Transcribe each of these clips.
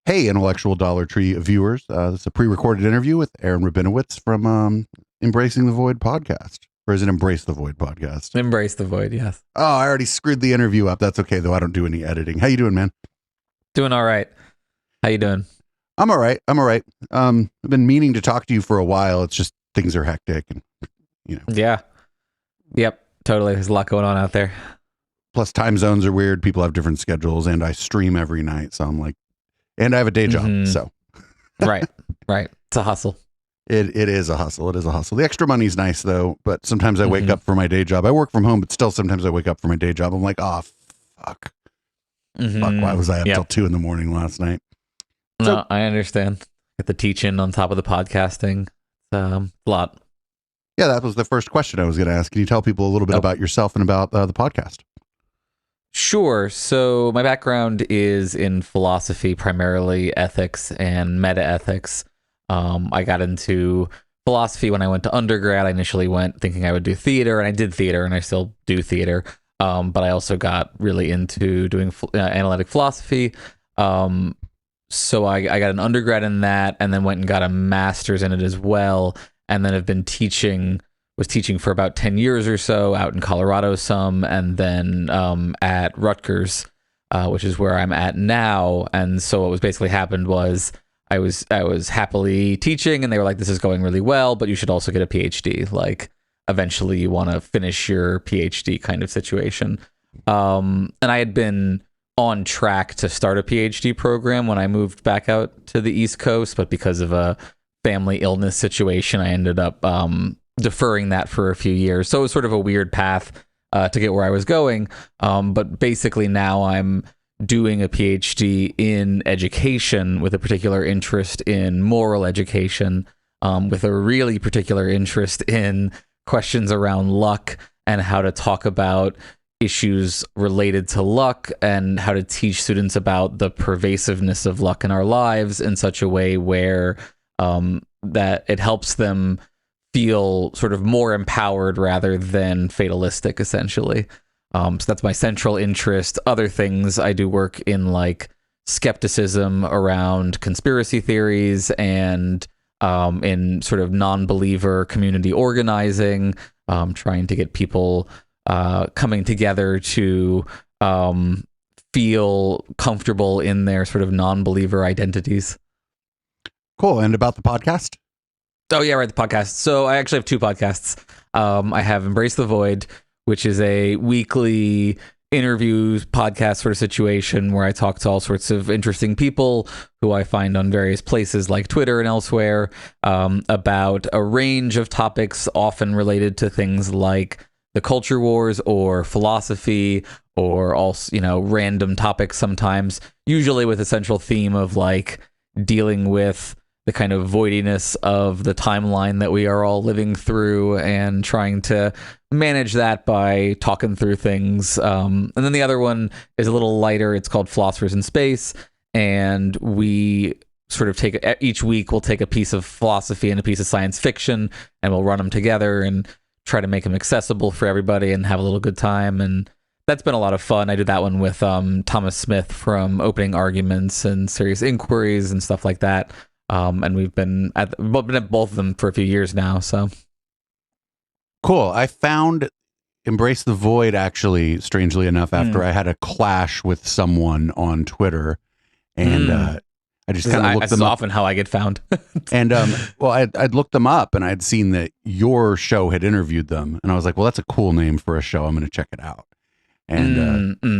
Hey, Intellectual Dollar Tree viewers. This is a pre-recorded interview with Aaron Rabinowitz from Embracing the Void podcast. Or is it Embrace the Void podcast? Embrace the Void, yes. Oh, I already screwed the interview up. That's okay, though. I don't do any editing. How you doing, man? Doing all right. How you doing? I'm all right. I've been meaning to talk to you for a while. It's just things are hectic and, Yeah. Yep, totally. There's a lot going on out there. Plus, time zones are weird. People have different schedules, and I stream every night. So I'm like, and I have a day job. So Right. It's a hustle. It is a hustle. It is a hustle. The extra money's nice though, but sometimes I wake up for my day job. I work from home, but still sometimes I wake up for my day job. I'm like, oh fuck. Fuck, why was I up till 2 a.m. last night? No, I understand. Get the teaching on top of the podcasting. A lot. Yeah, that was the first question I was going to ask. Can you tell people a little bit about yourself and about the podcast? Sure. So my background is in philosophy, primarily ethics and meta-ethics. I got into philosophy when I went to undergrad. I initially went thinking I would do theater, and I did theater, and I still do theater. But I also got really into doing analytic philosophy. So I got an undergrad in that, and then went and got a master's in it as well. And then have been was teaching for about 10 years or so out in Colorado some, and then at Rutgers, which is where I'm at now. And so what was basically happened was I was happily teaching, and they were like, this is going really well, but you should also get a PhD. Like, eventually you want to finish your PhD kind of situation. And I had been on track to start a PhD program when I moved back out to the East Coast, but because of a family illness situation, I ended up deferring that for a few years. So it was sort of a weird path to get where I was going. But basically now I'm doing a PhD in education with a particular interest in moral education, with a really particular interest in questions around luck and how to talk about issues related to luck and how to teach students about the pervasiveness of luck in our lives in such a way where that it helps them feel sort of more empowered rather than fatalistic, essentially. So that's my central interest. Other things, I do work in like skepticism around conspiracy theories and in sort of non-believer community organizing, trying to get people coming together to feel comfortable in their sort of non-believer identities. Cool. And about the podcast? Oh, yeah, right. The podcast. So I actually have 2 podcasts. I have Embrace the Void, which is a weekly interviews podcast sort of situation where I talk to all sorts of interesting people who I find on various places like Twitter and elsewhere about a range of topics, often related to things like the culture wars or philosophy, or also, random topics sometimes, usually with a central theme of like dealing with the kind of voidiness of the timeline that we are all living through and trying to manage that by talking through things. And then the other one is a little lighter. It's called Philosophers in Space. And we sort of each week we'll take a piece of philosophy and a piece of science fiction, and we'll run them together and try to make them accessible for everybody and have a little good time. And that's been a lot of fun. I did that one with Thomas Smith from Opening Arguments and Serious Inquiries and stuff like that. And we've been at both of them for a few years now. So cool. I found Embrace the Void, actually, strangely enough, after I had a clash with someone on Twitter, and I just kind of looked them up. Often how I get found. And well, I'd looked them up, and I'd seen that your show had interviewed them, and I was like, well, that's a cool name for a show. I'm going to check it out. And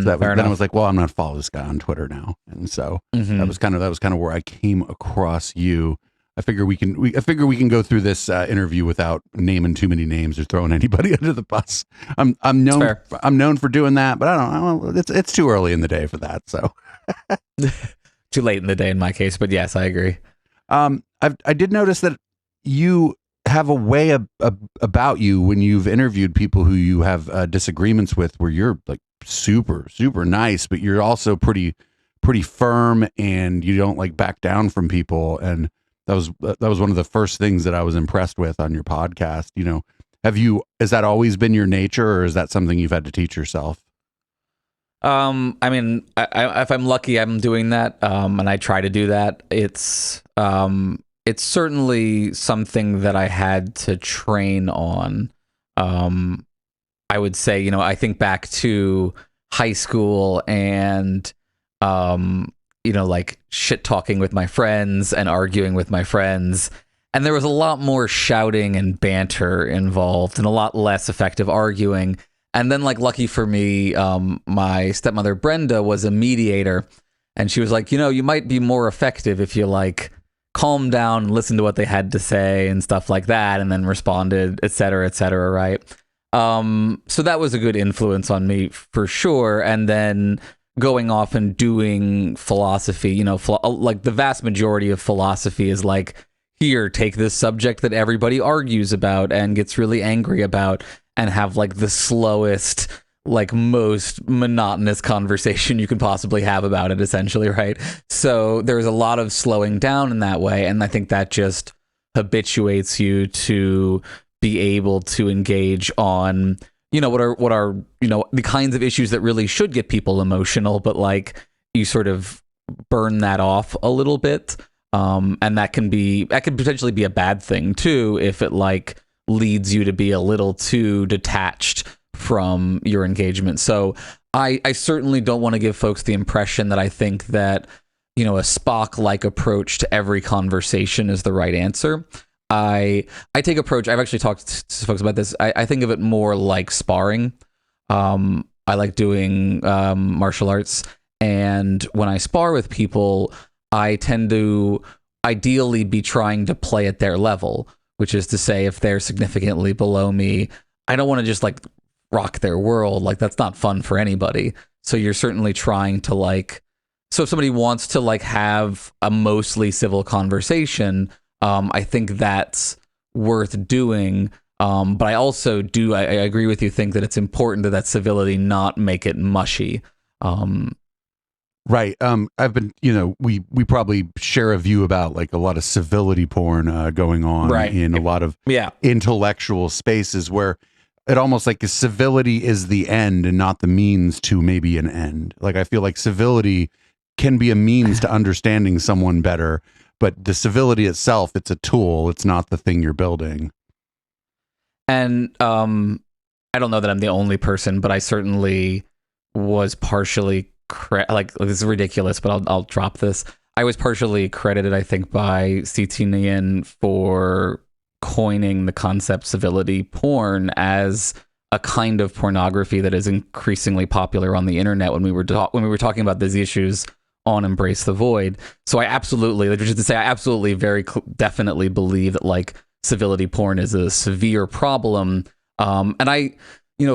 so then I was like, well, I'm going to follow this guy on Twitter now. And so that was kind of where I came across you. I figure we can go through this interview without naming too many names or throwing anybody under the bus. I'm known for doing that, but I don't. It's too early in the day for that. So too late in the day in my case. But yes, I agree. I did notice that you have a way about you when you've interviewed people who you have disagreements with, where you're like super nice, but you're also pretty firm, and you don't like back down from people. And that was one of the first things that I was impressed with on your podcast. Has that always been your nature, or is that something you've had to teach yourself? I mean, if I'm lucky, I'm doing that, and I try to do that. It's certainly something that I had to train on. I would say, I think back to high school and, like shit talking with my friends and arguing with my friends. And there was a lot more shouting and banter involved and a lot less effective arguing. And then, like, lucky for me, my stepmother, Brenda, was a mediator. And she was like, you might be more effective if you, like, calm down, listen to what they had to say and stuff like that, and then responded, et cetera, right? So that was a good influence on me for sure. And then going off and doing philosophy, like the vast majority of philosophy is like, here, take this subject that everybody argues about and gets really angry about and have like the slowest, like most monotonous conversation you can possibly have about it, essentially, right? So there's a lot of slowing down in that way. And I think that just habituates you to be able to engage on, what are the kinds of issues that really should get people emotional, but like you sort of burn that off a little bit. And that can potentially be a bad thing too, if it like leads you to be a little too detached from your engagement. So I certainly don't want to give folks the impression that I think that, a Spock-like approach to every conversation is the right answer. I take approach. I've actually talked to folks about this. I think of it more like sparring. I like doing martial arts. And when I spar with people, I tend to ideally be trying to play at their level, which is to say, if they're significantly below me, I don't want to just like rock their world. Like, that's not fun for anybody. So you're certainly trying to like, so if somebody wants to like have a mostly civil conversation, I think that's worth doing. But I also I agree with you, think that it's important that civility not make it mushy. Right. I've been, we probably share a view about like a lot of civility porn going on in a lot of intellectual spaces where it almost like civility is the end and not the means to maybe an end. Like, I feel like civility can be a means to understanding someone better, but the civility itself, it's a tool. It's not the thing you're building. And I don't know that I'm the only person, but I certainly was partially like this is ridiculous, but I'll drop this. I was partially credited, I think, by C.T. Nguyen for coining the concept civility porn as a kind of pornography that is increasingly popular on the internet when we were talking about these issues on Embrace the Void. So I absolutely, which is to say, I absolutely very definitely believe that like civility porn is a severe problem. And I,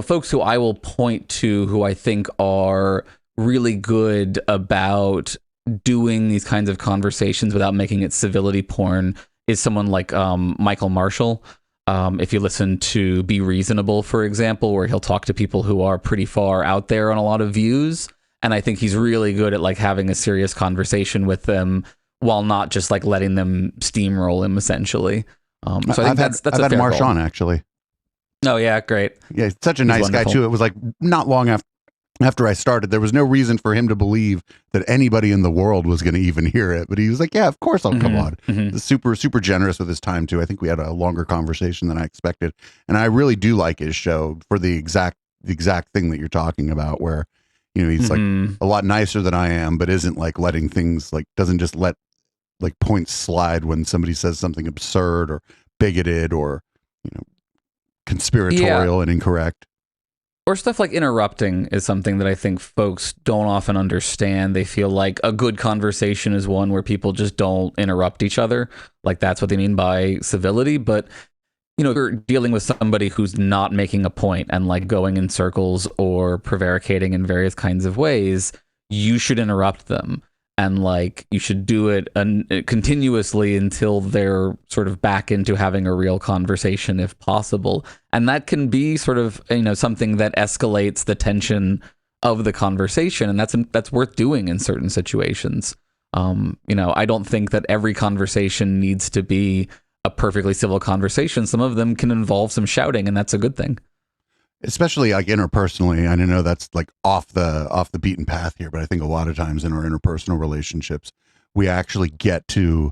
folks who I will point to who I think are really good about doing these kinds of conversations without making it civility porn is someone like Michael Marshall. If you listen to Be Reasonable, for example, where he'll talk to people who are pretty far out there on a lot of views. And I think he's really good at like having a serious conversation with them while not just like letting them steamroll him, essentially. So I think that's I've had Marsh on, actually. Oh yeah, great. Yeah, he's such a nice guy too. It was like not long after I started, there was no reason for him to believe that anybody in the world was going to even hear it. But he was like, yeah, of course I'll come on. Super, super generous with his time too. I think we had a longer conversation than I expected. And I really do like his show for the exact thing that you're talking about, where, he's like a lot nicer than I am, but isn't like letting things like, doesn't just let like points slide when somebody says something absurd or bigoted or, conspiratorial and incorrect. Or stuff like interrupting is something that I think folks don't often understand. They feel like a good conversation is one where people just don't interrupt each other. Like, that's what they mean by civility. But, if you're dealing with somebody who's not making a point and like going in circles or prevaricating in various kinds of ways, you should interrupt them. And like, you should do it continuously until they're sort of back into having a real conversation, if possible. And that can be sort of, something that escalates the tension of the conversation. And that's worth doing in certain situations. I don't think that every conversation needs to be a perfectly civil conversation. Some of them can involve some shouting, and that's a good thing. especially like interpersonally. I know that's like off the beaten path here, but I think a lot of times in our interpersonal relationships, we actually get to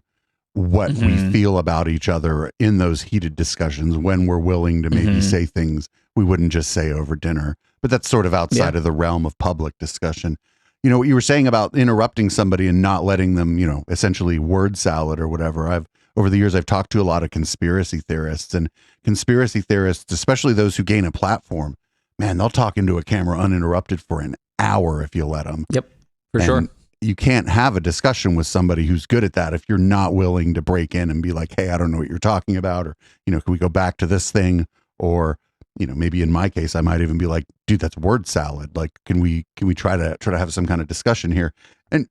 what we feel about each other in those heated discussions when we're willing to maybe say things we wouldn't just say over dinner. But that's sort of outside of the realm of public discussion. You know, what you were saying about interrupting somebody and not letting them, you know, essentially word salad or whatever. Over the years, I've talked to a lot of conspiracy theorists, and conspiracy theorists, especially those who gain a platform, man, they'll talk into a camera uninterrupted for an hour if you let them. Yep, for sure. You can't have a discussion with somebody who's good at that if you're not willing to break in and be like, hey, I don't know what you're talking about. Or, you know, can we go back to this thing? Or, you know, maybe in my case, I might even be like, dude, that's word salad. Like, can we try to have some kind of discussion here? And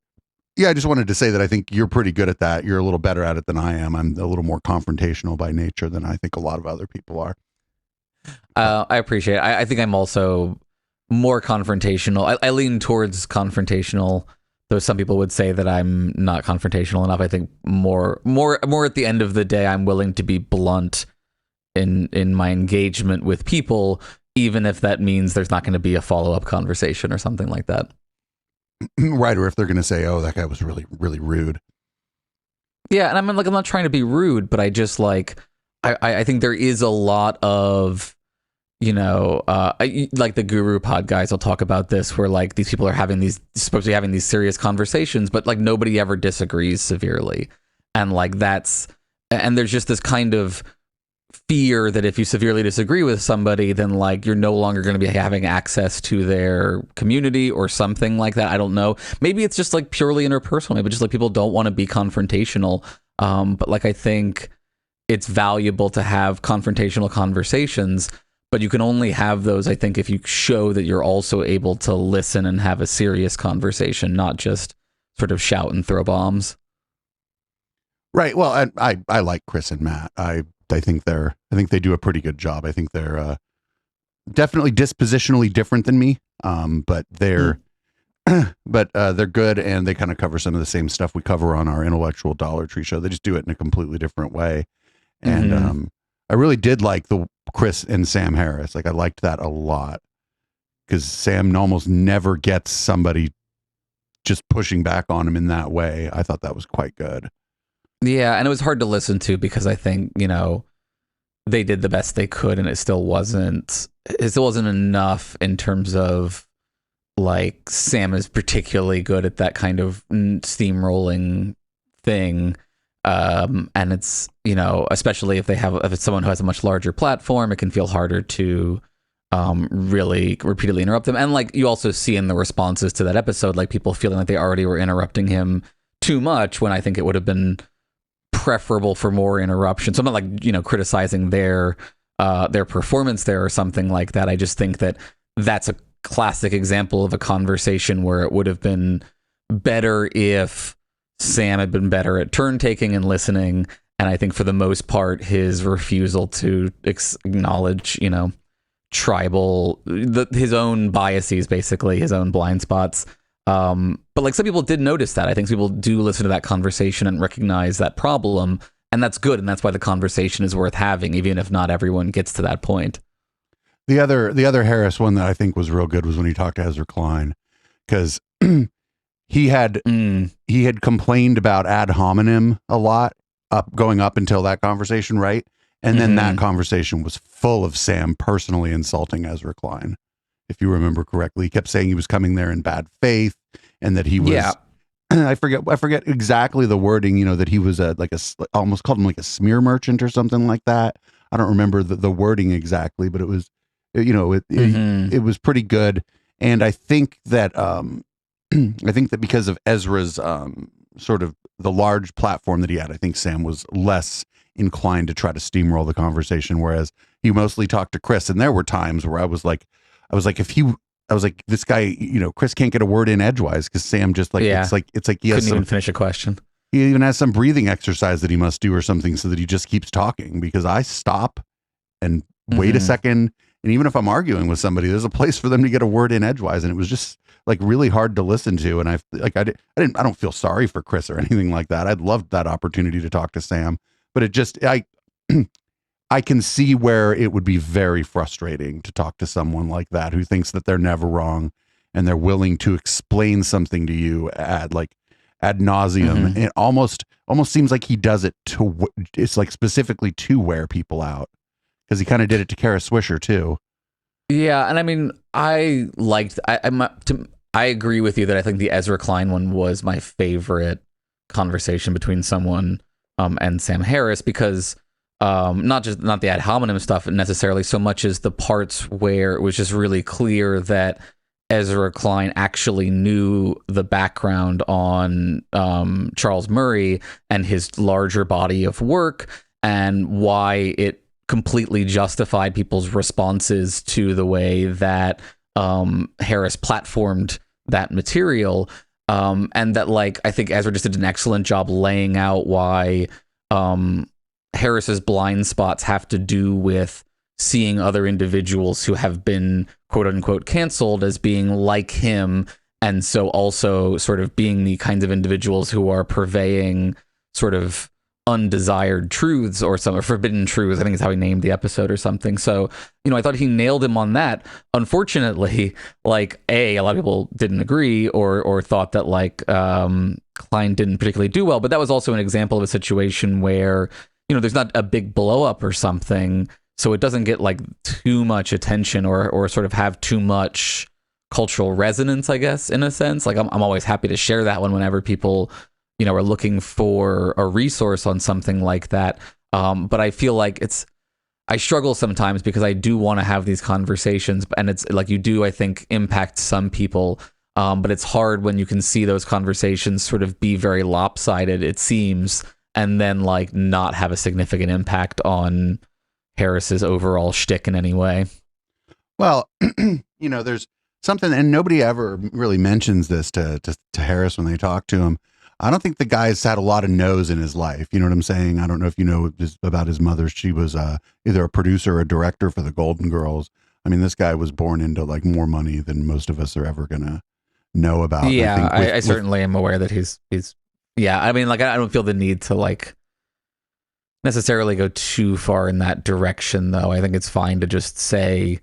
yeah, I just wanted to say that I think you're pretty good at that. You're a little better at it than I am. I'm a little more confrontational by nature than I think a lot of other people are. I appreciate it. I think I'm also more confrontational. I lean towards confrontational, though some people would say that I'm not confrontational enough. I think more at the end of the day, I'm willing to be blunt in my engagement with people, even if that means there's not going to be a follow-up conversation or something like that. Right. Or if they're going to say, oh, that guy was really, really rude. Yeah. And I'm not trying to be rude, but I just I think there is a lot of, you know, like the Guru Pod guys will talk about this, where like these people are supposed to be having these serious conversations, but like nobody ever disagrees severely. And like and there's just this kind of fear that if you severely disagree with somebody, then like you're no longer going to be having access to their community or something like that. I don't know. Maybe it's just like purely interpersonal. Maybe just like people don't want to be confrontational. But like I think it's valuable to have confrontational conversations, but you can only have those, I think, if you show that you're also able to listen and have a serious conversation, not just sort of shout and throw bombs. Right. Well, I like Chris and Matt. I think they do a pretty good job. I think they're definitely dispositionally different than me. But they're they're good, and they kind of cover some of the same stuff we cover on our Intellectual Dollar Tree show. They just do it in a completely different way. And I really did like the Chris and Sam Harris. Like I liked that a lot, because Sam almost never gets somebody just pushing back on him in that way. I thought that was quite good. Yeah, and it was hard to listen to because I think, you know, they did the best they could, and it still wasn't enough in terms of like Sam is particularly good at that kind of steamrolling thing. And it's, you know, especially if it's someone who has a much larger platform, it can feel harder to really repeatedly interrupt them. And like you also see in the responses to that episode, like people feeling like they already were interrupting him too much, when I think it would have been preferable for more interruption. So I'm not like, you know, criticizing their performance there or something like that. I just think that that's a classic example of a conversation where it would have been better if Sam had been better at turn taking and listening. And I think for the most part, his refusal to acknowledge, you know, his own biases, basically his own blind spots. But like some people did notice that. I think people do listen to that conversation and recognize that problem, and that's good. And that's why the conversation is worth having, even if not everyone gets to that point. The other Harris one that I think was real good was when he talked to Ezra Klein, because he had complained about ad hominem a lot going up until that conversation, right? And then that conversation was full of Sam personally insulting Ezra Klein. If you remember correctly, he kept saying he was coming there in bad faith, and that he was, I forget exactly the wording, you know, that he was almost called him like a smear merchant or something like that. I don't remember the wording exactly, but it was, you know, it was pretty good. And I think that, because of Ezra's, sort of the large platform that he had, I think Sam was less inclined to try to steamroll the conversation, whereas he mostly talked to Chris. And there were times where I was like, this guy, you know, Chris can't get a word in edgewise because Sam just like, it's like he couldn't even finish a question. He even has some breathing exercise that he must do or something, so that he just keeps talking, because I stop and wait a second. And even if I'm arguing with somebody, there's a place for them to get a word in edgewise. And it was just like really hard to listen to. And I don't feel sorry for Chris or anything like that. I'd loved that opportunity to talk to Sam, but it just, I can see where it would be very frustrating to talk to someone like that who thinks that they're never wrong and they're willing to explain something to you ad nauseum. It almost seems like he does it it's like specifically to wear people out, because he kind of did it to Kara Swisher too. Yeah, and I mean, I agree with you that I think the Ezra Klein one was my favorite conversation between someone and Sam Harris, because not the ad hominem stuff necessarily so much as the parts where it was just really clear that Ezra Klein actually knew the background on Charles Murray and his larger body of work, and why it completely justified people's responses to the way that Harris platformed that material. And that, like, I think Ezra just did an excellent job laying out why Harris's blind spots have to do with seeing other individuals who have been quote unquote canceled as being like him, and so also sort of being the kinds of individuals who are purveying sort of undesired truths or some forbidden truths. I think is how he named the episode or something. So, I thought he nailed him on that. Unfortunately, like, a lot of people didn't agree or thought that, like, Klein didn't particularly do well, but that was also an example of a situation where, there's not a big blow up or something, so it doesn't get like too much attention or sort of have too much cultural resonance, I guess, in a sense. Like, I'm always happy to share that one whenever people, are looking for a resource on something like that. But I feel like I struggle sometimes because I do want to have these conversations, and it's like, you do, I think, impact some people. But it's hard when you can see those conversations sort of be very lopsided, it seems, and then like not have a significant impact on Harris's overall shtick in any way. Well, there's something, and nobody ever really mentions this to Harris when they talk to him. I don't think the guy's had a lot of no's in his life. You know what I'm saying? I don't know if you know about his mother. She was either a producer or a director for the Golden Girls. I mean, this guy was born into like more money than most of us are ever gonna know about. Yeah, I certainly am aware that he's. Yeah, I mean, like, I don't feel the need to like necessarily go too far in that direction, though. I think it's fine to just say.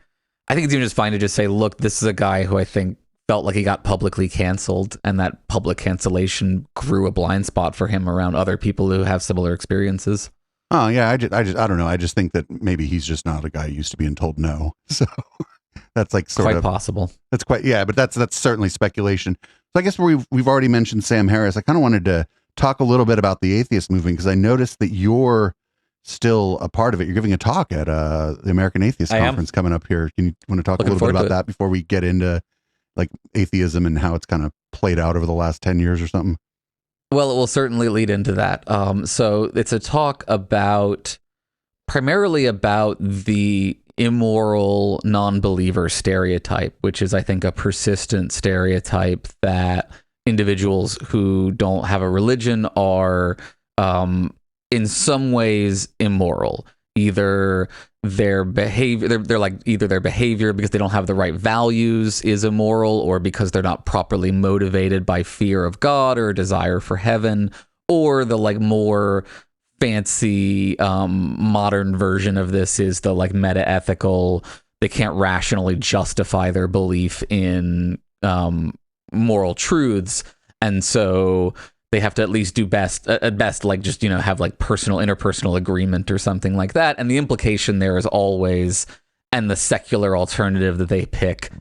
I think it's even just fine to just say, look, this is a guy who I think felt like he got publicly canceled, and that public cancellation grew a blind spot for him around other people who have similar experiences. Oh yeah, I don't know. I just think that maybe he's just not a guy used to being told no. So that's like quite possible. That's but that's certainly speculation. So I guess we've already mentioned Sam Harris. I kind of wanted to talk a little bit about the atheist movement, because I noticed that you're still a part of it. You're giving a talk at the American Atheist Conference coming up here. Can you want to talk a little bit about that before we get into like atheism and how it's kind of played out over the last 10 years or something? Well, it will certainly lead into that. So it's a talk primarily about the immoral non-believer stereotype, which is, I think, a persistent stereotype that individuals who don't have a religion are in some ways immoral. Either their behavior, either their behavior because they don't have the right values is immoral, or because they're not properly motivated by fear of God or a desire for heaven, or the like more fancy modern version of this is the like meta-ethical. They can't rationally justify their belief in moral truths, and so they have to at least do at best, like just, have like interpersonal agreement or something like that. And the implication there is always, and the secular alternative that they pick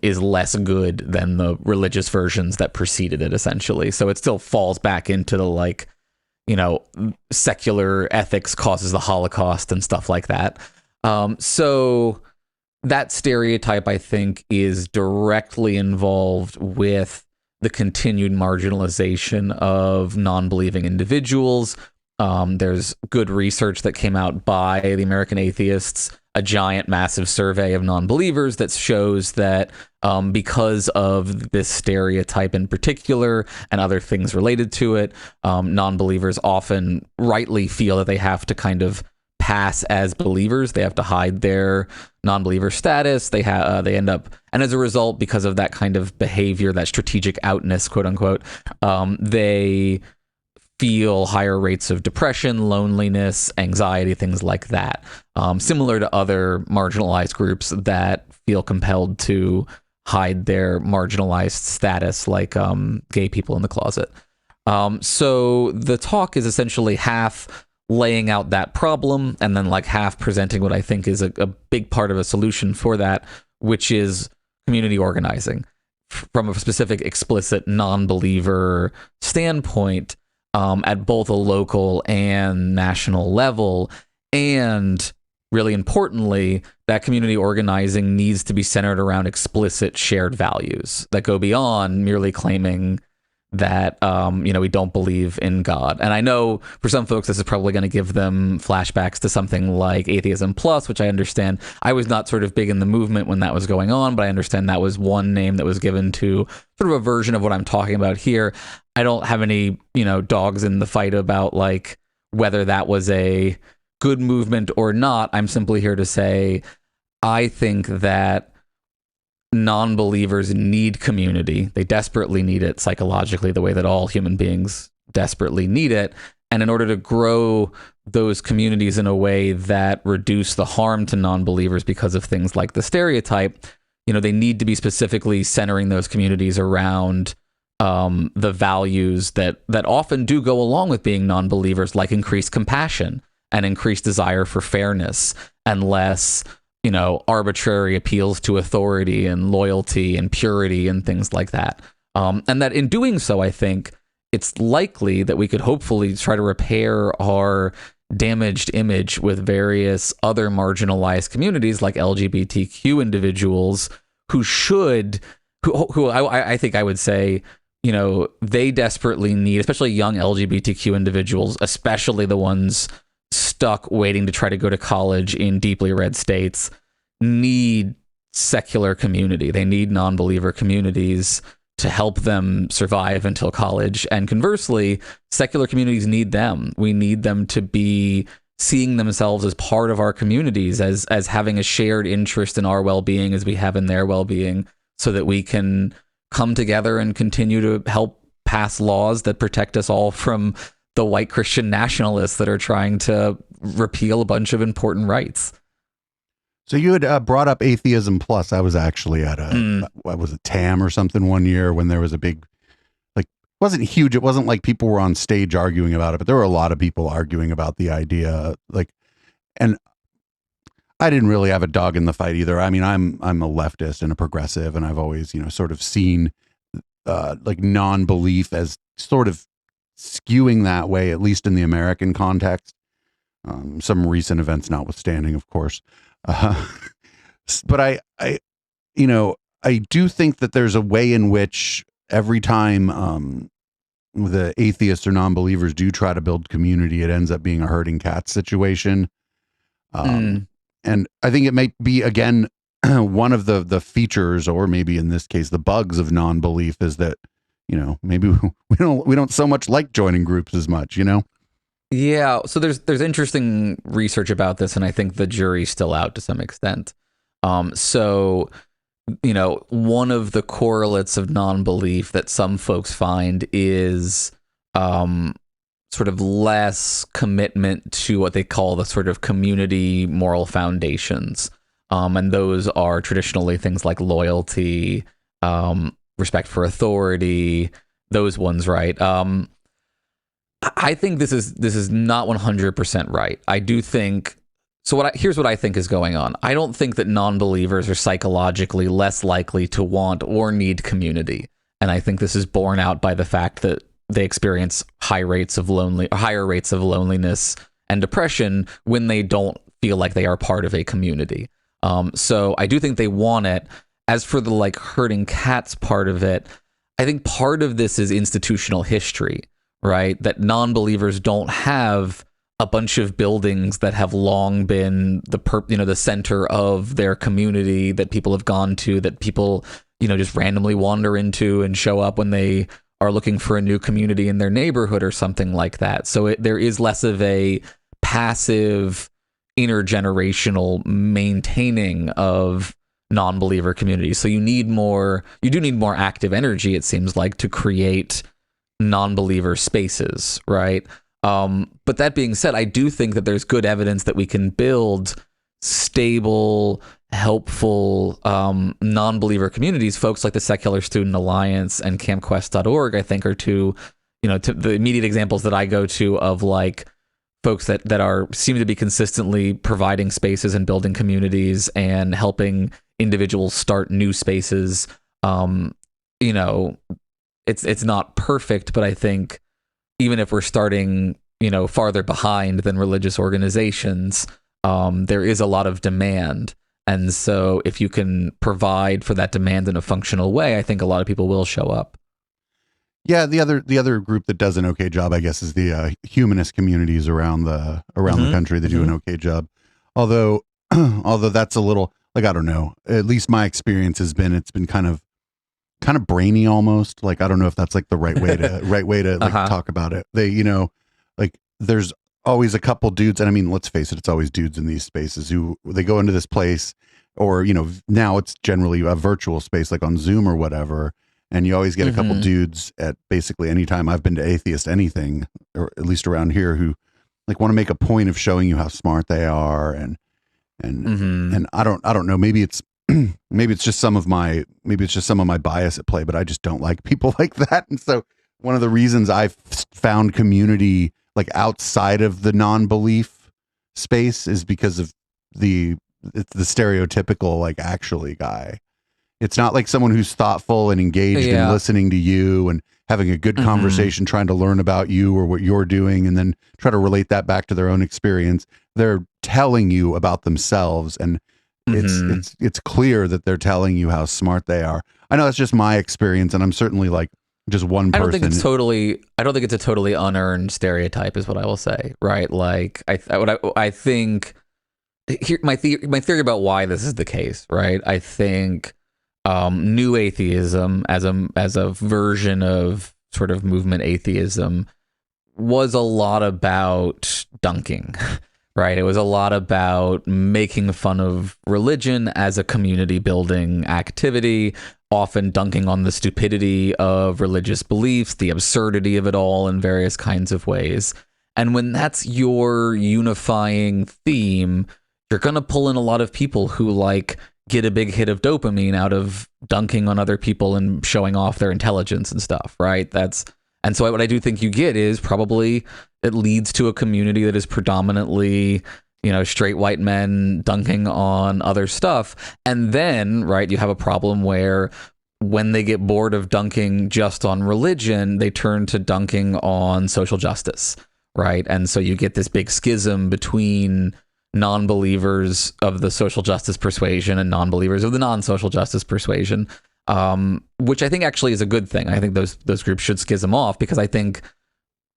is less good than the religious versions that preceded it, essentially. So it still falls back into the like, secular ethics causes the Holocaust and stuff like that. So that stereotype, I think, is directly involved with the continued marginalization of non-believing individuals. There's good research that came out by the American Atheists, a giant, massive survey of non-believers that shows that because of this stereotype in particular and other things related to it, non-believers often rightly feel that they have to kind of pass as believers. They have to hide their non-believer status. They end up, and as a result, because of that kind of behavior, that strategic outness, quote unquote, they feel higher rates of depression, loneliness, anxiety, things like that. Similar to other marginalized groups that feel compelled to hide their marginalized status, like gay people in the closet. So the talk is essentially half laying out that problem and then like half presenting what I think is a big part of a solution for that, which is community organizing from a specific, explicit, non-believer standpoint, at both a local and national level. And really importantly, that community organizing needs to be centered around explicit shared values that go beyond merely claiming that, we don't believe in God. And I know for some folks, this is probably going to give them flashbacks to something like Atheism Plus, which I understand. I was not sort of big in the movement when that was going on, but I understand that was one name that was given to sort of a version of what I'm talking about here. I don't have any, dogs in the fight about like whether that was a good movement or not. I'm simply here to say, I think that non-believers need community. They desperately need it psychologically, the way that all human beings desperately need it. And in order to grow those communities in a way that reduce the harm to non-believers because of things like the stereotype, they need to be specifically centering those communities around the values that often do go along with being non-believers, like increased compassion and increased desire for fairness and less arbitrary appeals to authority and loyalty and purity and things like that. And that in doing so, I think it's likely that we could hopefully try to repair our damaged image with various other marginalized communities like LGBTQ individuals who I think I would say, they desperately need, especially young LGBTQ individuals, especially the ones stuck waiting to try to go to college in deeply red states, need secular community. They need non-believer communities to help them survive until college. And conversely, secular communities need them. We need them to be seeing themselves as part of our communities, as having a shared interest in our well-being as we have in their well-being, so that we can come together and continue to help pass laws that protect us all from the white Christian nationalists that are trying to repeal a bunch of important rights. So you had brought up Atheism Plus. I was actually at what was it, TAM or something one year when there was a big, like, it wasn't huge. It wasn't like people were on stage arguing about it, but there were a lot of people arguing about the idea. And I didn't really have a dog in the fight either. I mean, I'm a leftist and a progressive, and I've always, sort of seen like non-belief as sort of skewing that way, at least in the American context. Some recent events notwithstanding, of course. But I do think that there's a way in which every time the atheists or non-believers do try to build community, it ends up being a herding cats situation. And I think it might be, again, one of the features, or maybe in this case, the bugs of non-belief, is that, maybe we don't so much like joining groups as much, Yeah, so there's interesting research about this, and I think the jury's still out to some extent. So, one of the correlates of non-belief that some folks find is sort of less commitment to what they call the sort of community moral foundations. And those are traditionally things like loyalty, respect for authority, those ones, right? I think this is not 100% right. I do think, here's what I think is going on. I don't think that non-believers are psychologically less likely to want or need community. And I think this is borne out by the fact that they experience higher rates of loneliness and depression when they don't feel like they are part of a community. So I do think they want it. As for the like herding cats part of it, I think part of this is institutional history, right? That non-believers don't have a bunch of buildings that have long been the center of their community that people have gone to, that people, just randomly wander into and show up when they are looking for a new community in their neighborhood or something like that. So there is less of a passive intergenerational maintaining of non-believer communities. So you do need more active energy, it seems like, to create non-believer spaces, right? But that being said, I do think that there's good evidence that we can build stable, helpful non-believer communities. Folks like the Secular Student Alliance and campquest.org, I think, are two, the immediate examples that I go to of like folks that seem to be consistently providing spaces and building communities and helping individuals start new spaces. It's not perfect, but I think even if we're starting, farther behind than religious organizations, there is a lot of demand. And so if you can provide for that demand in a functional way, I think a lot of people will show up. Yeah, the other group that does an okay job, I guess, is the humanist communities around the country. They do an okay job. Although that's a little, like, I don't know, at least my experience has been, it's been kind of brainy almost. Like, I don't know if that's like the right way to like talk about it. They, like, there's always a couple dudes, and I mean, let's face it, it's always dudes in these spaces who they go into this place, or now it's generally a virtual space like on Zoom or whatever, and you always get a couple dudes at basically any time I've been to Atheist Anything, or at least around here, who like want to make a point of showing you how smart they are, and I don't know, maybe it's just some of my bias at play, but I just don't like people like that. And so one of the reasons I've found community like outside of the non-belief space is because of the stereotypical like actually guy. It's not like someone who's thoughtful and engaged in listening to you and having a good conversation, trying to learn about you or what you're doing, and then try to relate that back to their own experience. They're telling you about themselves, and it's clear that they're telling you how smart they are. I know that's just my experience, and I'm certainly like just one person. I don't think it's a totally unearned stereotype, is what I will say. Right? Like I think here, my theory about why this is the case. Right? I think new atheism as a version of sort of movement atheism was a lot about dunking. Right. It was a lot about making fun of religion as a community building activity, often dunking on the stupidity of religious beliefs, the absurdity of it all in various kinds of ways. And when that's your unifying theme, you're going to pull in a lot of people who like get a big hit of dopamine out of dunking on other people and showing off their intelligence and stuff. Right. And so what I do think you get is probably it leads to a community that is predominantly, straight white men dunking on other stuff. And then, right, you have a problem where when they get bored of dunking just on religion, they turn to dunking on social justice, right? And so you get this big schism between non-believers of the social justice persuasion and non-believers of the non-social justice persuasion. Which I think actually is a good thing. I think those groups should schism off, because I think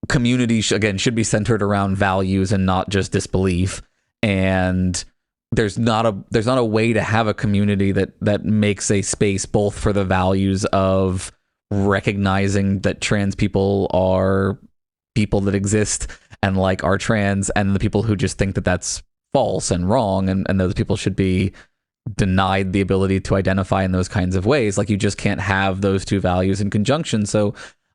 community should be centered around values and not just disbelief. And there's not a way to have a community that makes a space both for the values of recognizing that trans people are people that exist and like are trans, and the people who just think that that's false and wrong, and those people should be denied the ability to identify in those kinds of ways. Like, you just can't have those two values in conjunction. So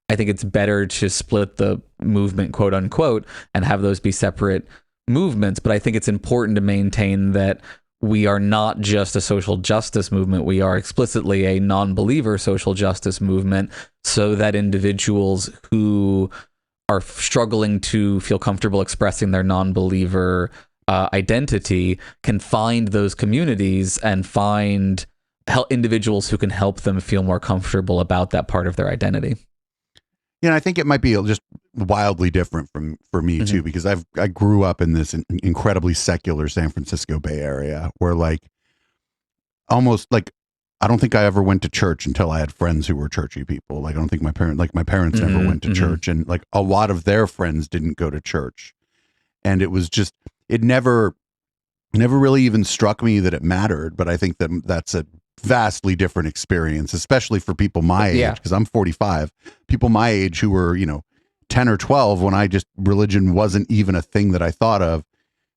I think it's better to split the movement, quote unquote, and have those be separate movements. But I think it's important to maintain that we are not just a social justice movement. We are explicitly a non-believer social justice movement, so that individuals who are struggling to feel comfortable expressing their non-believer identity can find those communities and find individuals who can help them feel more comfortable about that part of their identity. Yeah, I think it might be just wildly different for me too, because I grew up in this incredibly secular San Francisco Bay Area where like almost like I don't think I ever went to church until I had friends who were churchy people. Like, I don't think my parents never went to church, and like a lot of their friends didn't go to church. And it was just, it never really even struck me that it mattered. But I think that's a vastly different experience, especially for people my age, because I'm 45. People my age who were, 10 or 12 when religion wasn't even a thing that I thought of.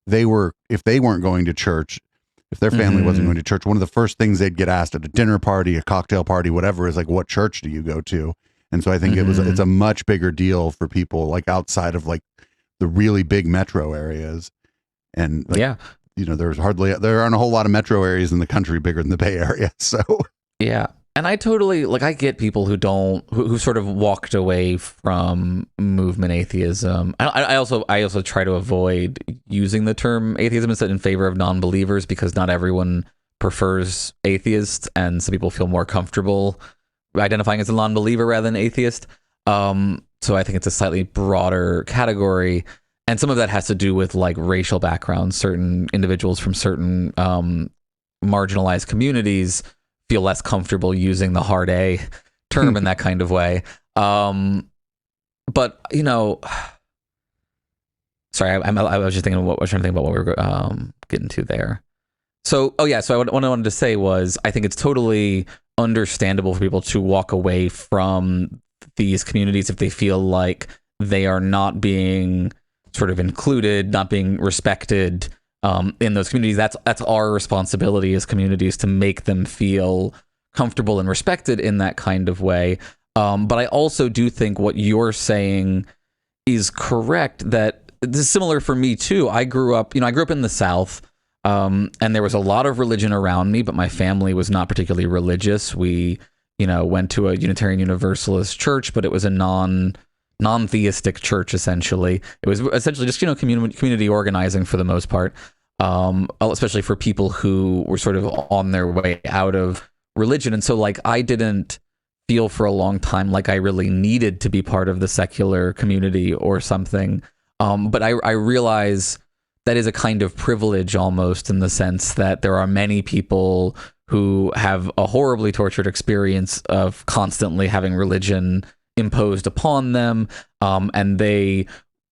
If they weren't going to church, if their family wasn't going to church, one of the first things they'd get asked at a dinner party, a cocktail party, whatever, is like, what church do you go to? And so I think it's a much bigger deal for people like outside of like the really big metro areas. And like, there aren't a whole lot of metro areas in the country bigger than the Bay Area. So yeah. And I totally I get people who sort of walked away from movement atheism. I also try to avoid using the term atheism instead in favor of non-believers, because not everyone prefers atheist, and some people feel more comfortable identifying as a non-believer rather than atheist. So I think it's a slightly broader category, and some of that has to do with like racial backgrounds. Certain individuals from certain marginalized communities feel less comfortable using the hard A term in that kind of way. But sorry, I was just thinking what we were getting to there. So what I wanted to say was, I think it's totally understandable for people to walk away from these communities if they feel like they are not being sort of included, not being respected in those communities. That's our responsibility as communities to make them feel comfortable and respected in that kind of way. But I also do think what you're saying is correct, that this is similar for me too. I grew up in the South, and there was a lot of religion around me, but my family was not particularly religious. We, went to a Unitarian Universalist church, but it was a non-theistic church, essentially. It was essentially just, community organizing for the most part, especially for people who were sort of on their way out of religion. And so I didn't feel for a long time like I really needed to be part of the secular community or something. But I realize that is a kind of privilege almost, in the sense that there are many people who have a horribly tortured experience of constantly having religion imposed upon them. And they,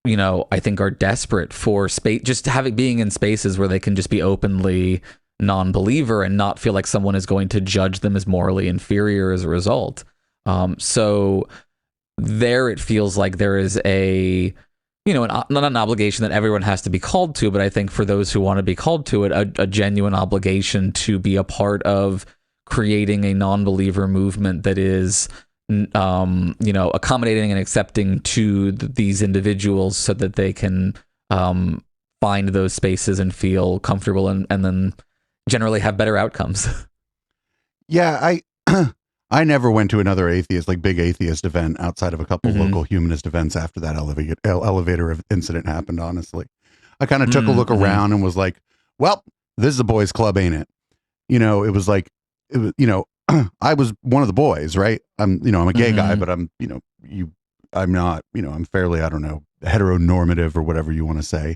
I think are desperate for space, just being in spaces where they can just be openly non-believer and not feel like someone is going to judge them as morally inferior as a result. So there it feels like there is not an obligation that everyone has to be called to, but I think for those who want to be called to it, a genuine obligation to be a part of creating a non-believer movement that is, accommodating and accepting to these individuals, so that they can find those spaces and feel comfortable, and then generally have better outcomes. Yeah, I never went to another big atheist event outside of a couple local humanist events after that elevator incident happened, honestly. I kind of took a look around and was like, well, this is a boys club, ain't it? It was like, I was one of the boys, right? I'm a gay guy, but I'm not, I'm fairly, I don't know, heteronormative or whatever you want to say,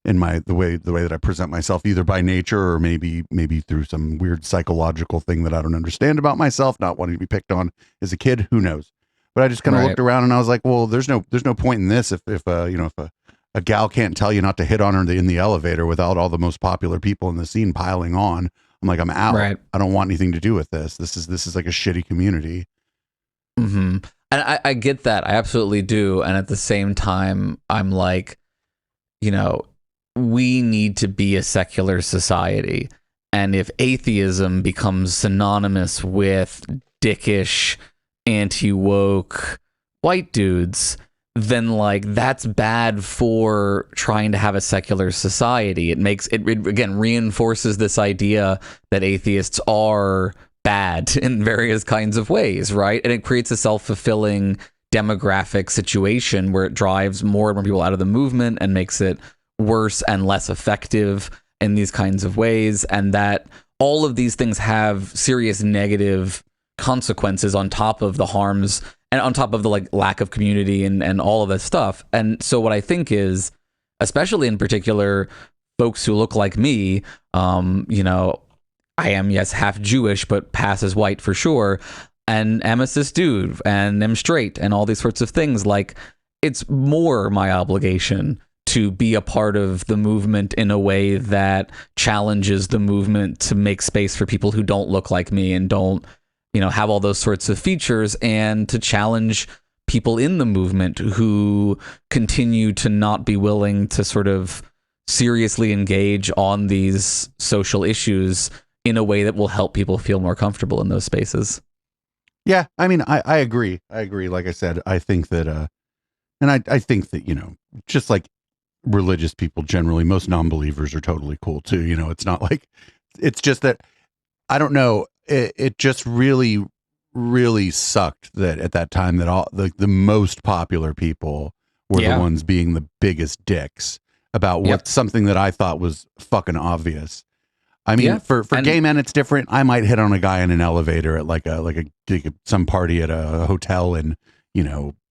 in the way that I present myself, either by nature or maybe through some weird psychological thing that I don't understand about myself, not wanting to be picked on as a kid, who knows? But I just kind of looked around and I was like, well, there's no point in this if a gal can't tell you not to hit on her in the elevator without all the most popular people in the scene piling on. I'm like, I'm out. Right. I don't want anything to do with this. This is like a shitty community. Mm-hmm. And I get that. I absolutely do. And at the same time, I'm like, we need to be a secular society. And if atheism becomes synonymous with dickish, anti-woke white dudes, then that's bad for trying to have a secular society. It again reinforces this idea that atheists are bad in various kinds of ways, right? And it creates a self-fulfilling demographic situation where it drives more and more people out of the movement and makes it worse and less effective in these kinds of ways, and that all of these things have serious negative consequences on top of the harms and on top of the lack of community and all of this stuff. And so what I think is, especially in particular, folks who look like me, I am, yes, half Jewish, but pass as white for sure, and am a cis dude and am straight and all these sorts of things, it's more my obligation to be a part of the movement in a way that challenges the movement to make space for people who don't look like me and don't, have all those sorts of features, and to challenge people in the movement who continue to not be willing to sort of seriously engage on these social issues in a way that will help people feel more comfortable in those spaces. Yeah, I mean, I agree. I agree. Like I said, I think that, and I think that, just like religious people generally, most non-believers are totally cool too. It's not like, it's just that, I don't know. It just really, really sucked that at that time that all the most popular people were the ones being the biggest dicks about what something that I thought was fucking obvious. I mean, for gay men, it's different. I might hit on a guy in an elevator at like some party at a hotel in,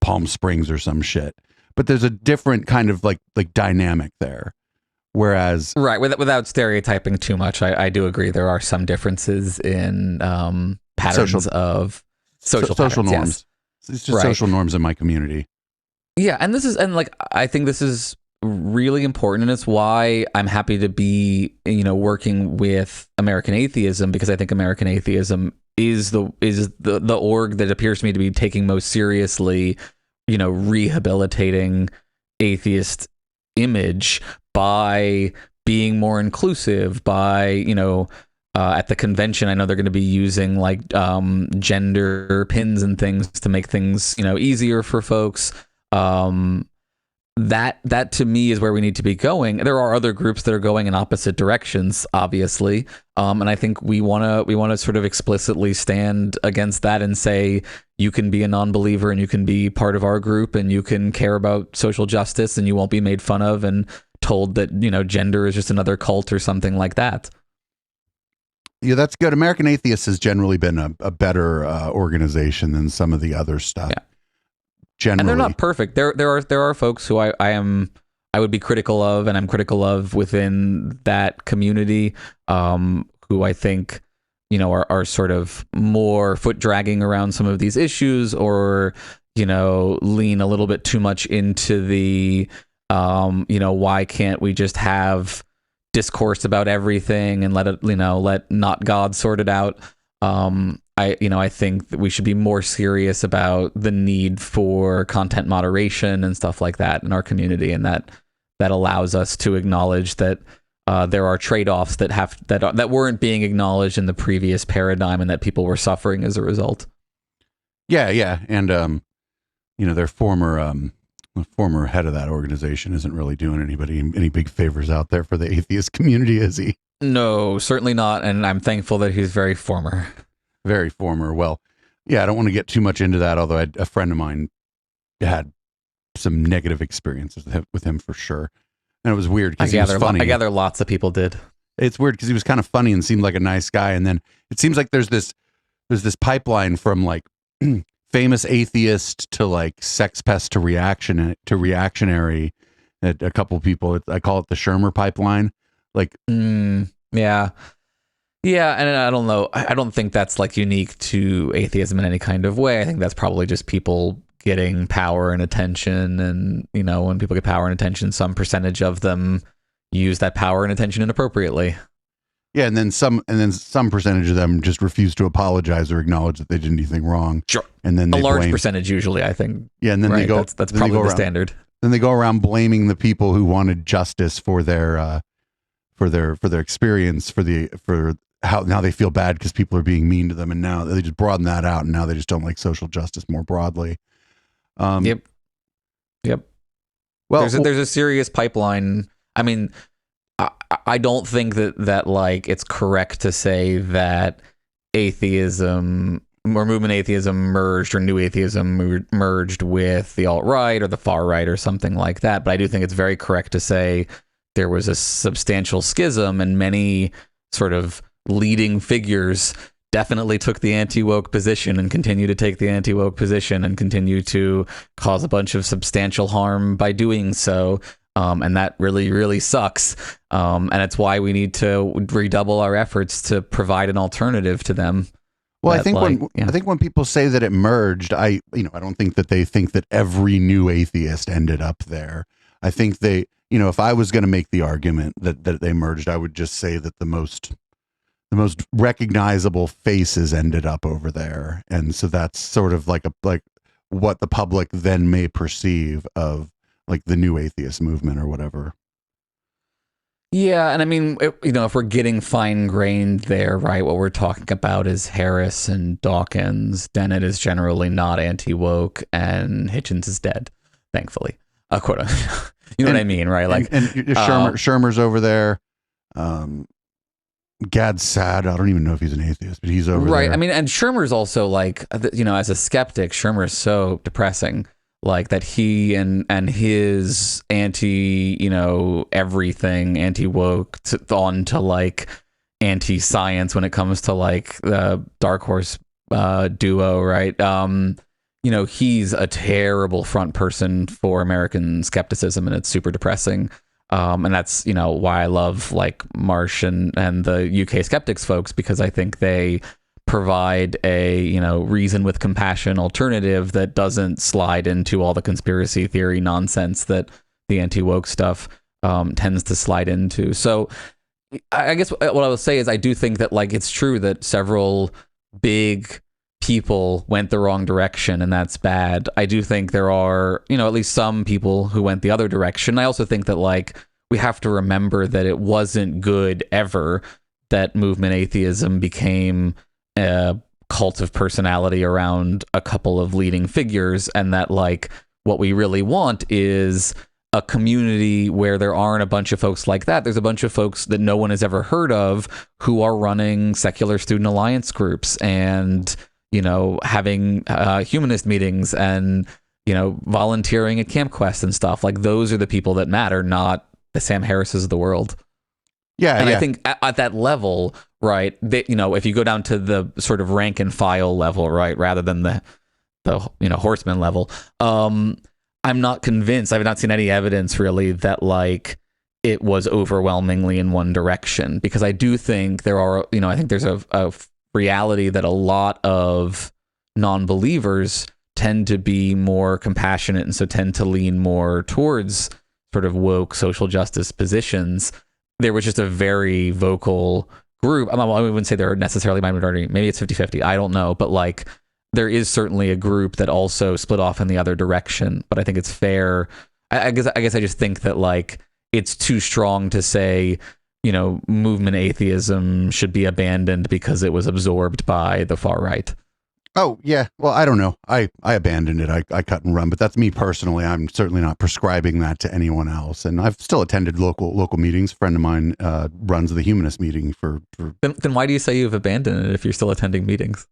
Palm Springs or some shit. But there's a different kind of like dynamic there. Whereas, right, without stereotyping too much, I do agree there are some differences in patterns of social patterns, norms. Yes. It's just social norms in my community. Yeah, and I think this is really important, and it's why I'm happy to be working with American Atheism, because I think American Atheism is the org that appears to me to be taking most seriously rehabilitating atheist image by being more inclusive, by at the convention, I know they're going to be using like gender pins and things to make things easier for folks. That to me is where we need to be going. There are other groups that are going in opposite directions, obviously, and I think we want to sort of explicitly stand against that and say you can be a non-believer and you can be part of our group and you can care about social justice and you won't be made fun of and told that gender is just another cult or something like that. Yeah, that's good. American Atheists has generally been a better organization than some of the other stuff. Yeah. Generally. And they're not perfect. There are folks who I would be critical of, and I'm critical of within that community, who I think are sort of more foot dragging around some of these issues, or lean a little bit too much into the why can't we just have discourse about everything and let not God sort it out. I think that we should be more serious about the need for content moderation and stuff like that in our community, and that allows us to acknowledge that there are trade-offs that weren't being acknowledged in the previous paradigm, and that people were suffering as a result. Yeah, and their former head of that organization isn't really doing anybody any big favors out there for the atheist community, is he? No, certainly not, and I'm thankful that he's very former. Very former. Well, yeah, I don't want to get too much into that, although a friend of mine had some negative experiences with him for sure. And it was weird because he was funny. I gather lots of people did. It's weird because he was kind of funny and seemed like a nice guy. And then it seems like there's this pipeline from like famous atheist to like sex pest to reactionary. That a couple people, I call it the Shermer pipeline. Like, yeah. Yeah, and I don't know. I don't think that's like unique to atheism in any kind of way. I think that's probably just people getting power and attention, and when people get power and attention, some percentage of them use that power and attention inappropriately. Yeah, and then some percentage of them just refuse to apologize or acknowledge that they did anything wrong. Sure, and then a large percentage usually, I think. Yeah, and then they go. That's probably the standard. Then they go around blaming the people who wanted justice for their experience, for how now they feel bad because people are being mean to them, and now they just broaden that out, and now they just don't like social justice more broadly. Yep. Well, there's a serious pipeline. I mean, I don't think that like it's correct to say that atheism or movement atheism merged, or new atheism merged with the alt-right or the far right or something like that. But I do think it's very correct to say there was a substantial schism, and many sort of leading figures definitely took the anti-woke position and continue to take the anti-woke position and continue to cause a bunch of substantial harm by doing so. And that really, really sucks. And it's why we need to redouble our efforts to provide an alternative to them. Well, I think when people say that it merged, I don't think that they think that every new atheist ended up there. I think they, if I was going to make the argument that they merged, I would just say that the most recognizable faces ended up over there. And so that's sort of like what the public then may perceive of like the new atheist movement or whatever. Yeah, and I mean, if we're getting fine-grained there, right, what we're talking about is Harris and Dawkins. Dennett is generally not anti-woke, and Hitchens is dead, thankfully. Quote, you know what I mean, right? Like, and Shermer's over there. Gad's sad. I don't even know if he's an atheist, but he's over there. Right. I mean, and Shermer's also like, as a skeptic, Shermer is so depressing. Like that he and his anti, everything, anti-woke on to like anti-science when it comes to like the Dark Horse duo, right? He's a terrible front person for American skepticism, and it's super depressing. And that's, why I love like Marsh and the UK skeptics folks, because I think they provide a, reason with compassion alternative that doesn't slide into all the conspiracy theory nonsense that the anti-woke stuff tends to slide into. So I guess what I will say is I do think that like it's true that several big people went the wrong direction, and that's bad. I do think there are, at least some people who went the other direction. I also think that like we have to remember that it wasn't good ever that movement atheism became a cult of personality around a couple of leading figures, and that like what we really want is a community where there aren't a bunch of folks like that. There's a bunch of folks that no one has ever heard of who are running secular student alliance groups and having humanist meetings and volunteering at Camp Quest and stuff. Like those are the people that matter, not the Sam Harrises of the world. Yeah, and I think at that level, right, if you go down to the sort of rank and file level, right, rather than the horseman level, I'm not convinced. I've not seen any evidence really that like it was overwhelmingly in one direction, because I do think there are, I think there's a reality that a lot of non-believers tend to be more compassionate and so tend to lean more towards sort of woke social justice positions. There was just a very vocal group. I wouldn't say they're necessarily minority. Maybe it's 50-50. I don't know. But like there is certainly a group that also split off in the other direction. But I think it's fair. I guess I just think that like it's too strong to say, movement atheism should be abandoned because it was absorbed by the far right. Oh, yeah. Well, I don't know. I abandoned it. I cut and run, but that's me personally. I'm certainly not prescribing that to anyone else. And I've still attended local meetings. A friend of mine runs the humanist meeting for... Then why do you say you've abandoned it if you're still attending meetings?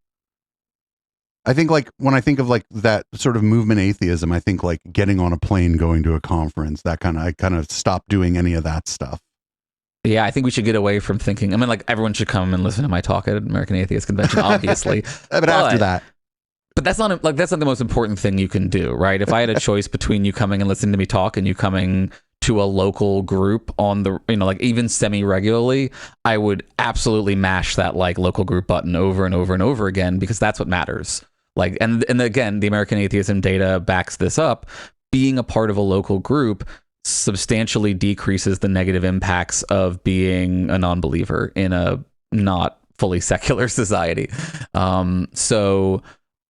I think like when I think of like that sort of movement atheism, I think like getting on a plane, going to a conference, I kind of stopped doing any of that stuff. Yeah, I think we should get away from thinking. I mean, like everyone should come and listen to my talk at American Atheist Convention, obviously. but after that, but that's not the most important thing you can do, right? If I had a choice between you coming and listening to me talk and you coming to a local group on the, like even semi-regularly, I would absolutely mash that like local group button over and over and over again, because that's what matters. Like, and again, the American Atheism data backs this up. Being a part of a local group substantially decreases the negative impacts of being a non-believer in a not fully secular society. So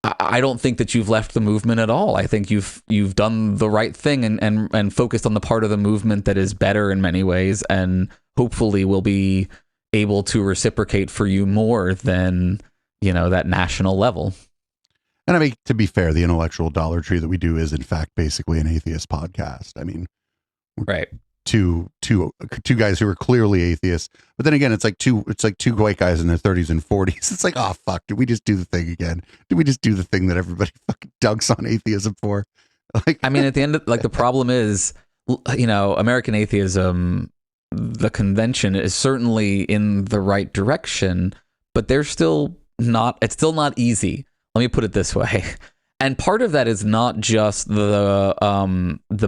I don't think that you've left the movement at all. I think you've done the right thing and focused on the part of the movement that is better in many ways, and hopefully will be able to reciprocate for you more than, that national level. And I mean, to be fair, the intellectual Dollar Tree that we do is in fact basically an atheist podcast. I mean, right. Two guys who are clearly atheists, but then again, it's like two white guys in their 30s and 40s. It's like, oh fuck, did we just do the thing again? Did we just do the thing that everybody fucking dunks on atheism for? Like, I mean, at the end of, like, the problem is, American atheism, the convention is certainly in the right direction, but it's still not easy. Let me put it this way. And part of that is not just the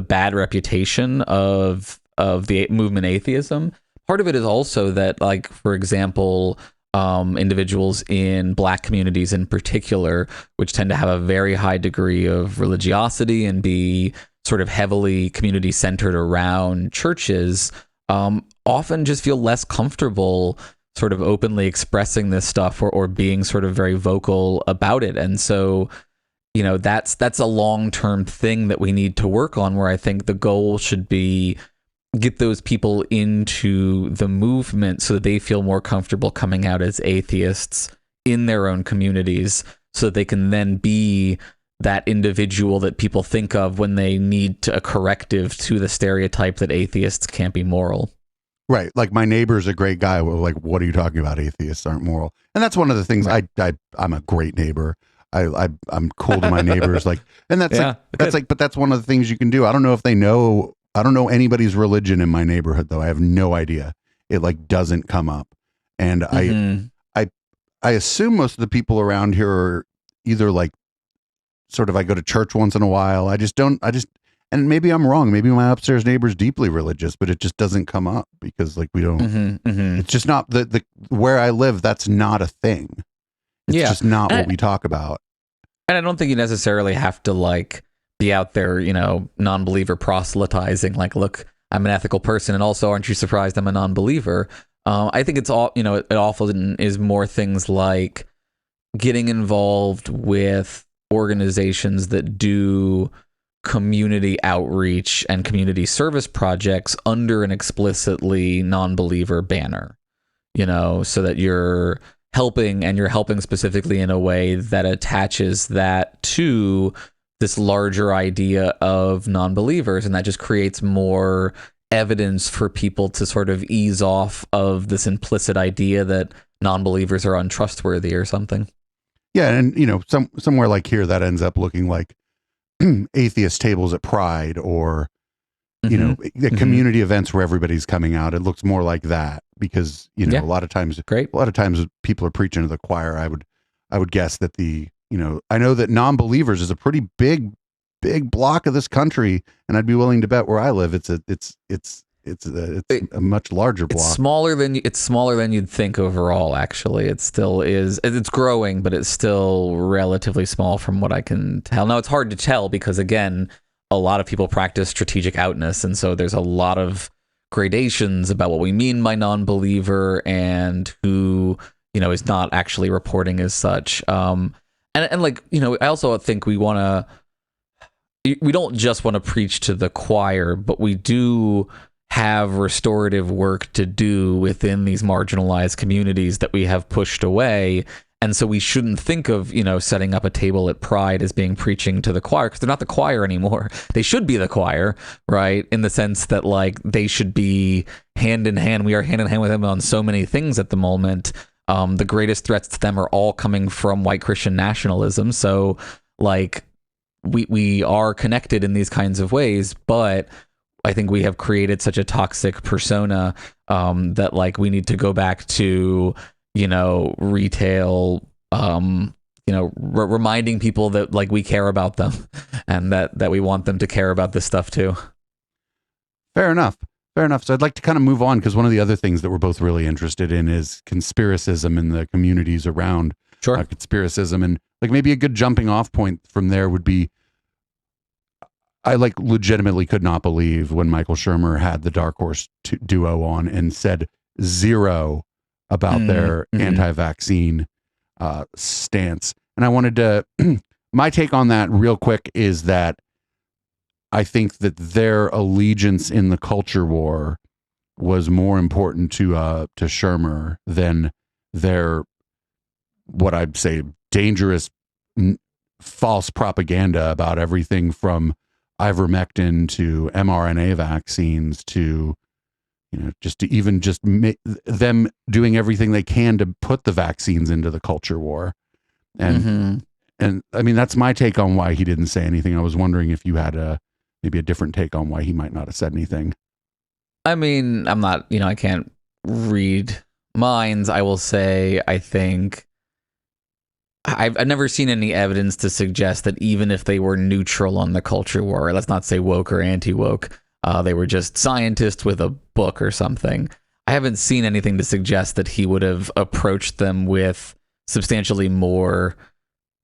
bad reputation of the movement atheism. Part of it is also that, like, for example, individuals in Black communities in particular, which tend to have a very high degree of religiosity and be sort of heavily community centered around churches, often just feel less comfortable sort of openly expressing this stuff or being sort of very vocal about it. And so, that's a long-term thing that we need to work on, where I think the goal should be get those people into the movement so that they feel more comfortable coming out as atheists in their own communities, so that they can then be that individual that people think of when they need a corrective to the stereotype that atheists can't be moral. Right. Like, my neighbor's a great guy. Well, like, what are you talking about? Atheists aren't moral. And that's one of the things. Right. I'm a great neighbor. I'm cool to my neighbors. Like, and that's but that's one of the things you can do. I don't know if they know. I don't know anybody's religion in my neighborhood, though. I have no idea. It like doesn't come up. And I assume most of the people around here are either like sort of, I go to church once in a while. And maybe I'm wrong. Maybe my upstairs neighbor's deeply religious, but it just doesn't come up because like we don't, it's just not the where I live. That's not a thing. It's just not what we talk about. And I don't think you necessarily have to like be out there, you know, non-believer proselytizing. Like, look, I'm an ethical person, and also, aren't you surprised I'm a non-believer? I think it's all, you know, it often is more things like getting involved with organizations that do community outreach and community service projects under an explicitly non-believer banner, you know, so that you're helping, and you're helping specifically in a way that attaches that to this larger idea of non-believers, and that just creates more evidence for people to sort of ease off of this implicit idea that non-believers are untrustworthy or something. Yeah, and you know, somewhere like here that ends up looking like atheist tables at Pride, or you know, the community events where everybody's coming out. It looks more like that because, you know, a lot of times people are preaching to the choir. I would guess that I know that non-believers is a pretty big block of this country, and I'd be willing to bet where I live, it's a much larger block. It's smaller than you'd think overall. Actually, it still is. It's growing, but it's still relatively small from what I can tell. Now, it's hard to tell because, again, a lot of people practice strategic outness, and so there's a lot of gradations about what we mean by non-believer and who, you know, is not actually reporting as such. And like, you know, I also think we don't just want to preach to the choir, but we do have restorative work to do within these marginalized communities that we have pushed away. And so we shouldn't think of, you know, setting up a table at Pride as being preaching to the choir, because they're not the choir anymore. They should be the choir, right? In the sense that, like, they should be hand in hand. We are hand in hand with them on so many things at the moment. The greatest threats to them are all coming from white Christian nationalism. So, like, we are connected in these kinds of ways, but I think we have created such a toxic persona that, like, we need to go back to, you know, retail, you know, reminding people that, like, we care about them and that we want them to care about this stuff too. Fair enough. So I'd like to kind of move on, because one of the other things that we're both really interested in is conspiracism in the communities around conspiracism. And like, maybe a good jumping off point from there would be, I like legitimately could not believe when Michael Shermer had the Dark Horse duo on and said zero about their anti-vaccine stance. And I wanted to, my take on that real quick is that I think that their allegiance in the culture war was more important to Shermer than their, what I'd say, dangerous false propaganda about everything from ivermectin to mRNA vaccines to, you know, them doing everything they can to put the vaccines into the culture war. And and I mean, that's my take on why he didn't say anything. I was wondering if you had maybe a different take on why he might not have said anything. I mean, I'm not, you know, I can't read minds. I will say, I think I've never seen any evidence to suggest that even if they were neutral on the culture war, let's not say woke or anti-woke, they were just scientists with a book or something. I haven't seen anything to suggest that he would have approached them with substantially more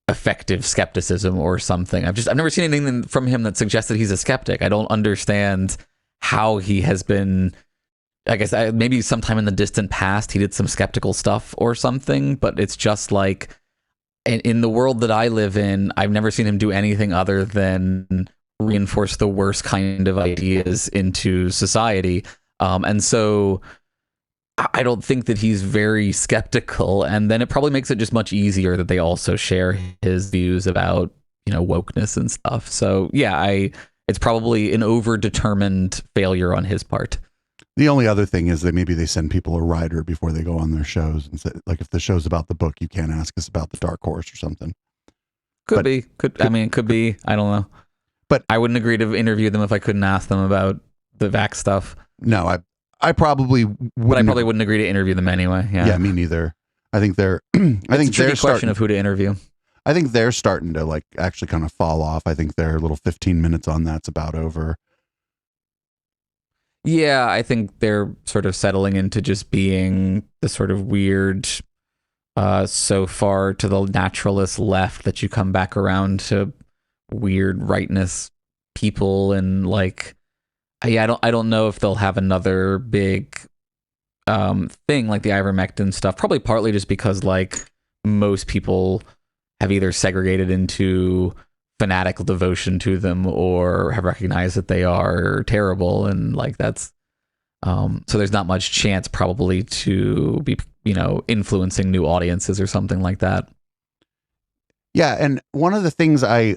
effective skepticism or something. I've never seen anything from him that suggests that he's a skeptic. I don't understand how he has been. I guess maybe sometime in the distant past he did some skeptical stuff or something, but it's just like, in the world that I live in, I've never seen him do anything other than reinforce the worst kind of ideas into society. And so I don't think that he's very skeptical. And then it probably makes it just much easier that they also share his views about, wokeness and stuff. So yeah, it's probably an overdetermined failure on his part. The only other thing is that maybe they send people a rider before they go on their shows and say, like, if the show's about the book, you can't ask us about the dark horse or something. Could be. I don't know. But I wouldn't agree to interview them if I couldn't ask them about the vax stuff. No, I probably wouldn't. But I probably wouldn't agree to interview them anyway. Yeah, me neither. I think they're. It's a tricky question of who to interview. I think they're starting to like actually kind of fall off. I think their little 15 minutes on that's about over. Yeah, I think they're sort of settling into just being the sort of weird, so far to the naturalist left that you come back around to weird rightness people, and like, I don't know if they'll have another big thing like the ivermectin stuff. Probably partly just because like most people have either segregated into fanatical devotion to them or have recognized that they are terrible, and like that's so there's not much chance probably to be influencing new audiences or something like that. Yeah, and one of the things I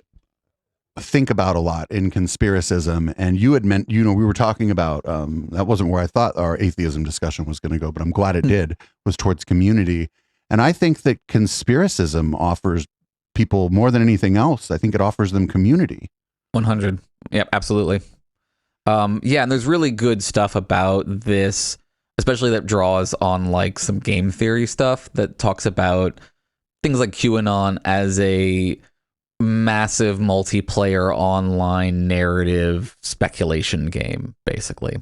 think about a lot in conspiracism, and you had meant, we were talking about that wasn't where I thought our atheism discussion was going to go, but I'm glad it did, was towards community. And I think that conspiracism offers people more than anything else. I think it offers them community. 100. Yep, absolutely. Yeah, and there's really good stuff about this, especially that draws on like some game theory stuff that talks about things like QAnon as a massive multiplayer online narrative speculation game, basically,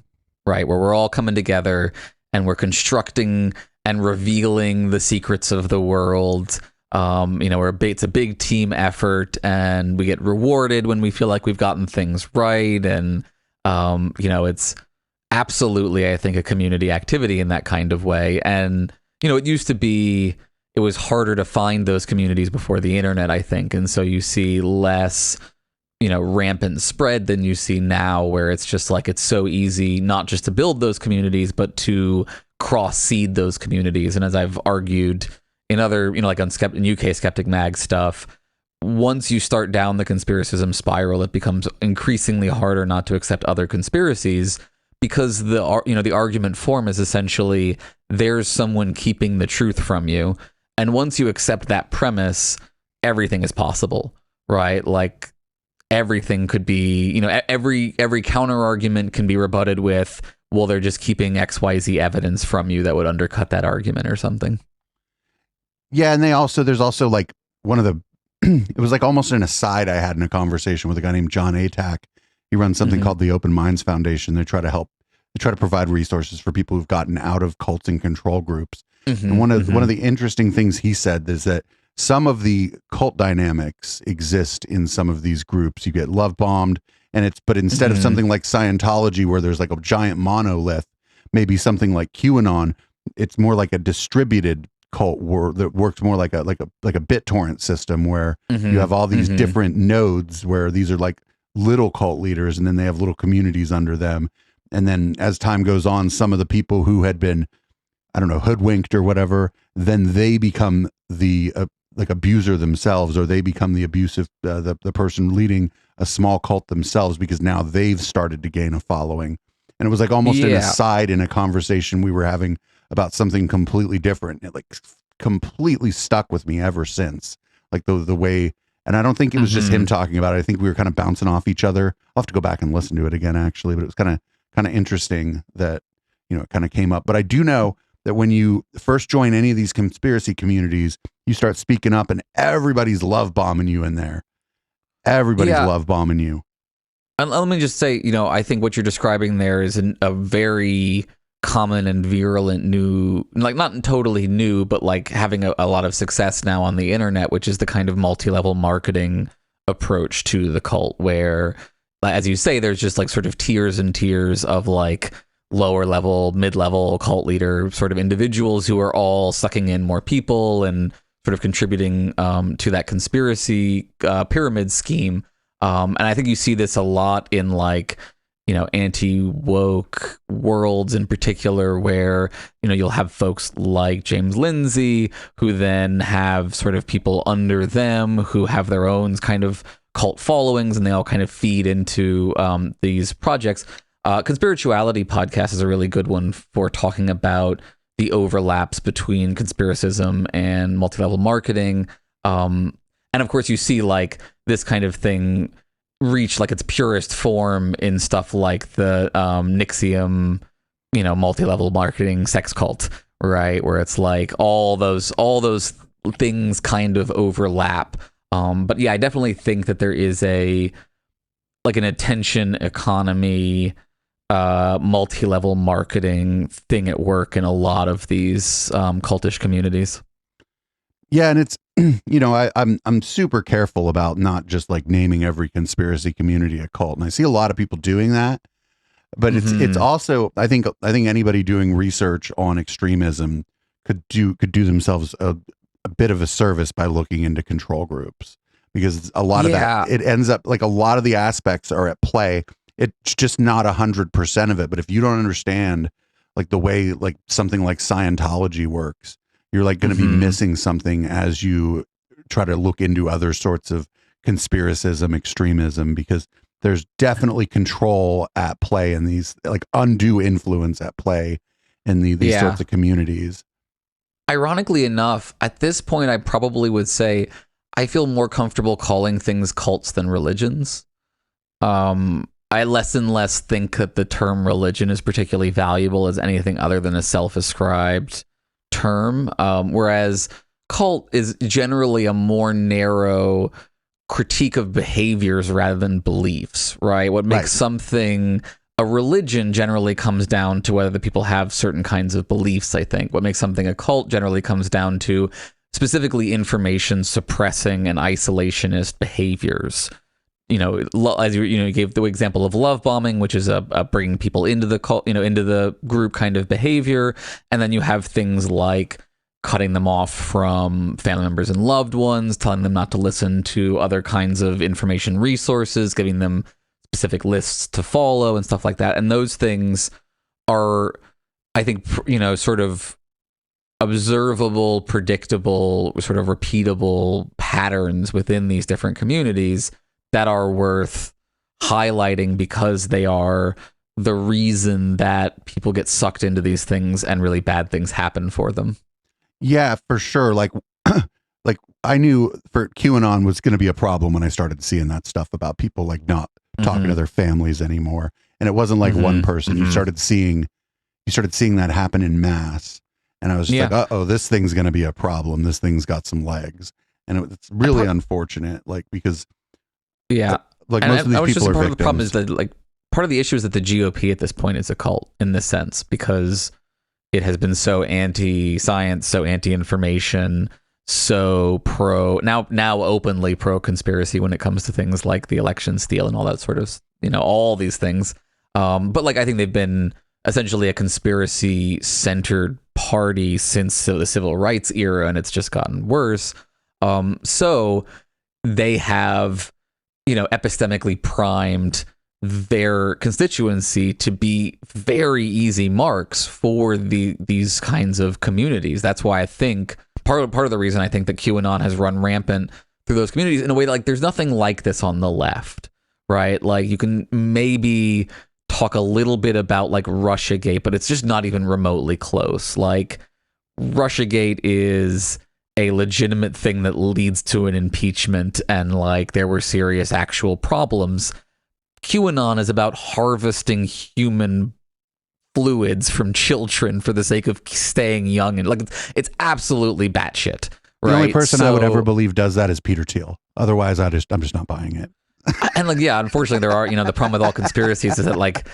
right? Where we're all coming together and we're constructing and revealing the secrets of the world. It's a big team effort, and we get rewarded when we feel like we've gotten things right. And, it's absolutely, I think, a community activity in that kind of way. And, it used to be, it was harder to find those communities before the internet, I think. And so you see less, rampant spread than you see now, where it's just like, it's so easy not just to build those communities, but to cross seed those communities. And as I've argued in other, like in UK Skeptic Mag stuff, once you start down the conspiracism spiral, it becomes increasingly harder not to accept other conspiracies, because the argument form is essentially there's someone keeping the truth from you. And once you accept that premise, everything is possible, right? Like everything could be, every counter argument can be rebutted with, well, they're just keeping XYZ evidence from you that would undercut that argument or something. Yeah. And there's also like one of the, it was like almost an aside I had in a conversation with a guy named John Atack. He runs something called the Open Minds Foundation. They try to provide resources for people who've gotten out of cults and control groups. And one of the interesting things he said is that some of the cult dynamics exist in some of these groups. You get love bombed, but instead of something like Scientology, where there's like a giant monolith, maybe something like QAnon, it's more like a distributed cult that works more like a BitTorrent system, where you have all these different nodes where these are like little cult leaders, and then they have little communities under them. And then as time goes on, some of the people who had been, I don't know, hoodwinked or whatever, then they become the like abuser themselves, or they become the abusive, the person leading a small cult themselves, because now they've started to gain a following. And it was like almost an aside in a conversation we were having about something completely different. It like completely stuck with me ever since, like the way, and I don't think it was just him talking about it. I think we were kind of bouncing off each other. I'll have to go back and listen to it again, actually, but it was kind of interesting that, it kind of came up. But I do know that when you first join any of these conspiracy communities, you start speaking up and everybody's love bombing you in there. Everybody's love bombing you. And let me just say, I think what you're describing there is a very common and virulent new, like not totally new, but like having a lot of success now on the internet, which is the kind of multi-level marketing approach to the cult, where, as you say, there's just like sort of tiers and tiers of like lower level, mid-level cult leader sort of individuals who are all sucking in more people and sort of contributing to that conspiracy pyramid scheme. And I think you see this a lot in like, anti-woke worlds in particular, where, you'll have folks like James Lindsay who then have sort of people under them who have their own kind of cult followings, and they all kind of feed into these projects. Conspirituality podcast is a really good one for talking about the overlaps between conspiracism and multi-level marketing. And of course, you see like this kind of thing reach like its purest form in stuff like the Nixium, multi-level marketing sex cult, right? Where it's like all those things kind of overlap. But yeah, I definitely think that there is an attention economy, multi-level marketing thing at work in a lot of these cultish communities. Yeah, and it's I'm super careful about not just like naming every conspiracy community a cult, and I see a lot of people doing that. But it's also I think anybody doing research on extremism could do themselves a bit of a service by looking into control groups, because a lot of that, it ends up like a lot of the aspects are at play. It's just not 100% of it. But if you don't understand like the way like something like Scientology works, you're like going to be missing something as you try to look into other sorts of conspiracism, extremism, because there's definitely control at play in these, like undue influence at play in these sorts of communities. Ironically enough, at this point, I probably would say I feel more comfortable calling things cults than religions. I less and less think that the term religion is particularly valuable as anything other than a self-ascribed term, whereas cult is generally a more narrow critique of behaviors rather than beliefs, right? What makes something a religion generally comes down to whether the people have certain kinds of beliefs, I think. What makes something a cult generally comes down to specifically information suppressing and isolationist behaviors. As you gave the example of love bombing, which is a bringing people into the cult, into the group kind of behavior. And then you have things like cutting them off from family members and loved ones, telling them not to listen to other kinds of information resources, giving them specific lists to follow and stuff like that. And those things are, I think, sort of observable, predictable, sort of repeatable patterns within these different communities that are worth highlighting because they are the reason that people get sucked into these things and really bad things happen for them. Yeah, for sure. Like I knew for QAnon was going to be a problem when I started seeing that stuff about people like not talking to their families anymore. And it wasn't like one person. You started seeing that happen in mass. And I was just like, uh-oh, this thing's going to be a problem. This thing's got some legs. And it's really unfortunate, like, because like most of these people are part victims. of the problem is that like part of the issue is that the GOP at this point is a cult in this sense, because it has been so anti-science, so anti-information, so now openly pro-conspiracy when it comes to things like the election steal and all that sort of, all these things. But like I think they've been essentially a conspiracy-centered party since the civil rights era, and it's just gotten worse. So they have, epistemically primed their constituency to be very easy marks for these kinds of communities. That's why I think part of the reason I think that QAnon has run rampant through those communities in a way like there's nothing like this on the left, right? Like you can maybe talk a little bit about like Russiagate, but it's just not even remotely close. Like Russiagate is a legitimate thing that leads to an impeachment, and like there were serious actual problems. QAnon is about harvesting human fluids from children for the sake of staying young, and like it's absolutely batshit. Right? The only person I would ever believe does that is Peter Thiel. Otherwise, I'm just not buying it. And like, yeah, unfortunately, there are, the problem with all conspiracies is that like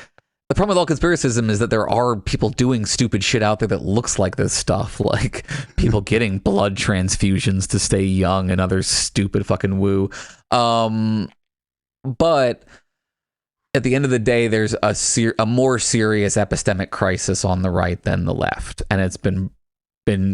the problem with all conspiracism is that there are people doing stupid shit out there that looks like this stuff, like people getting blood transfusions to stay young and other stupid fucking woo. But at the end of the day, there's a more serious epistemic crisis on the right than the left, and it's been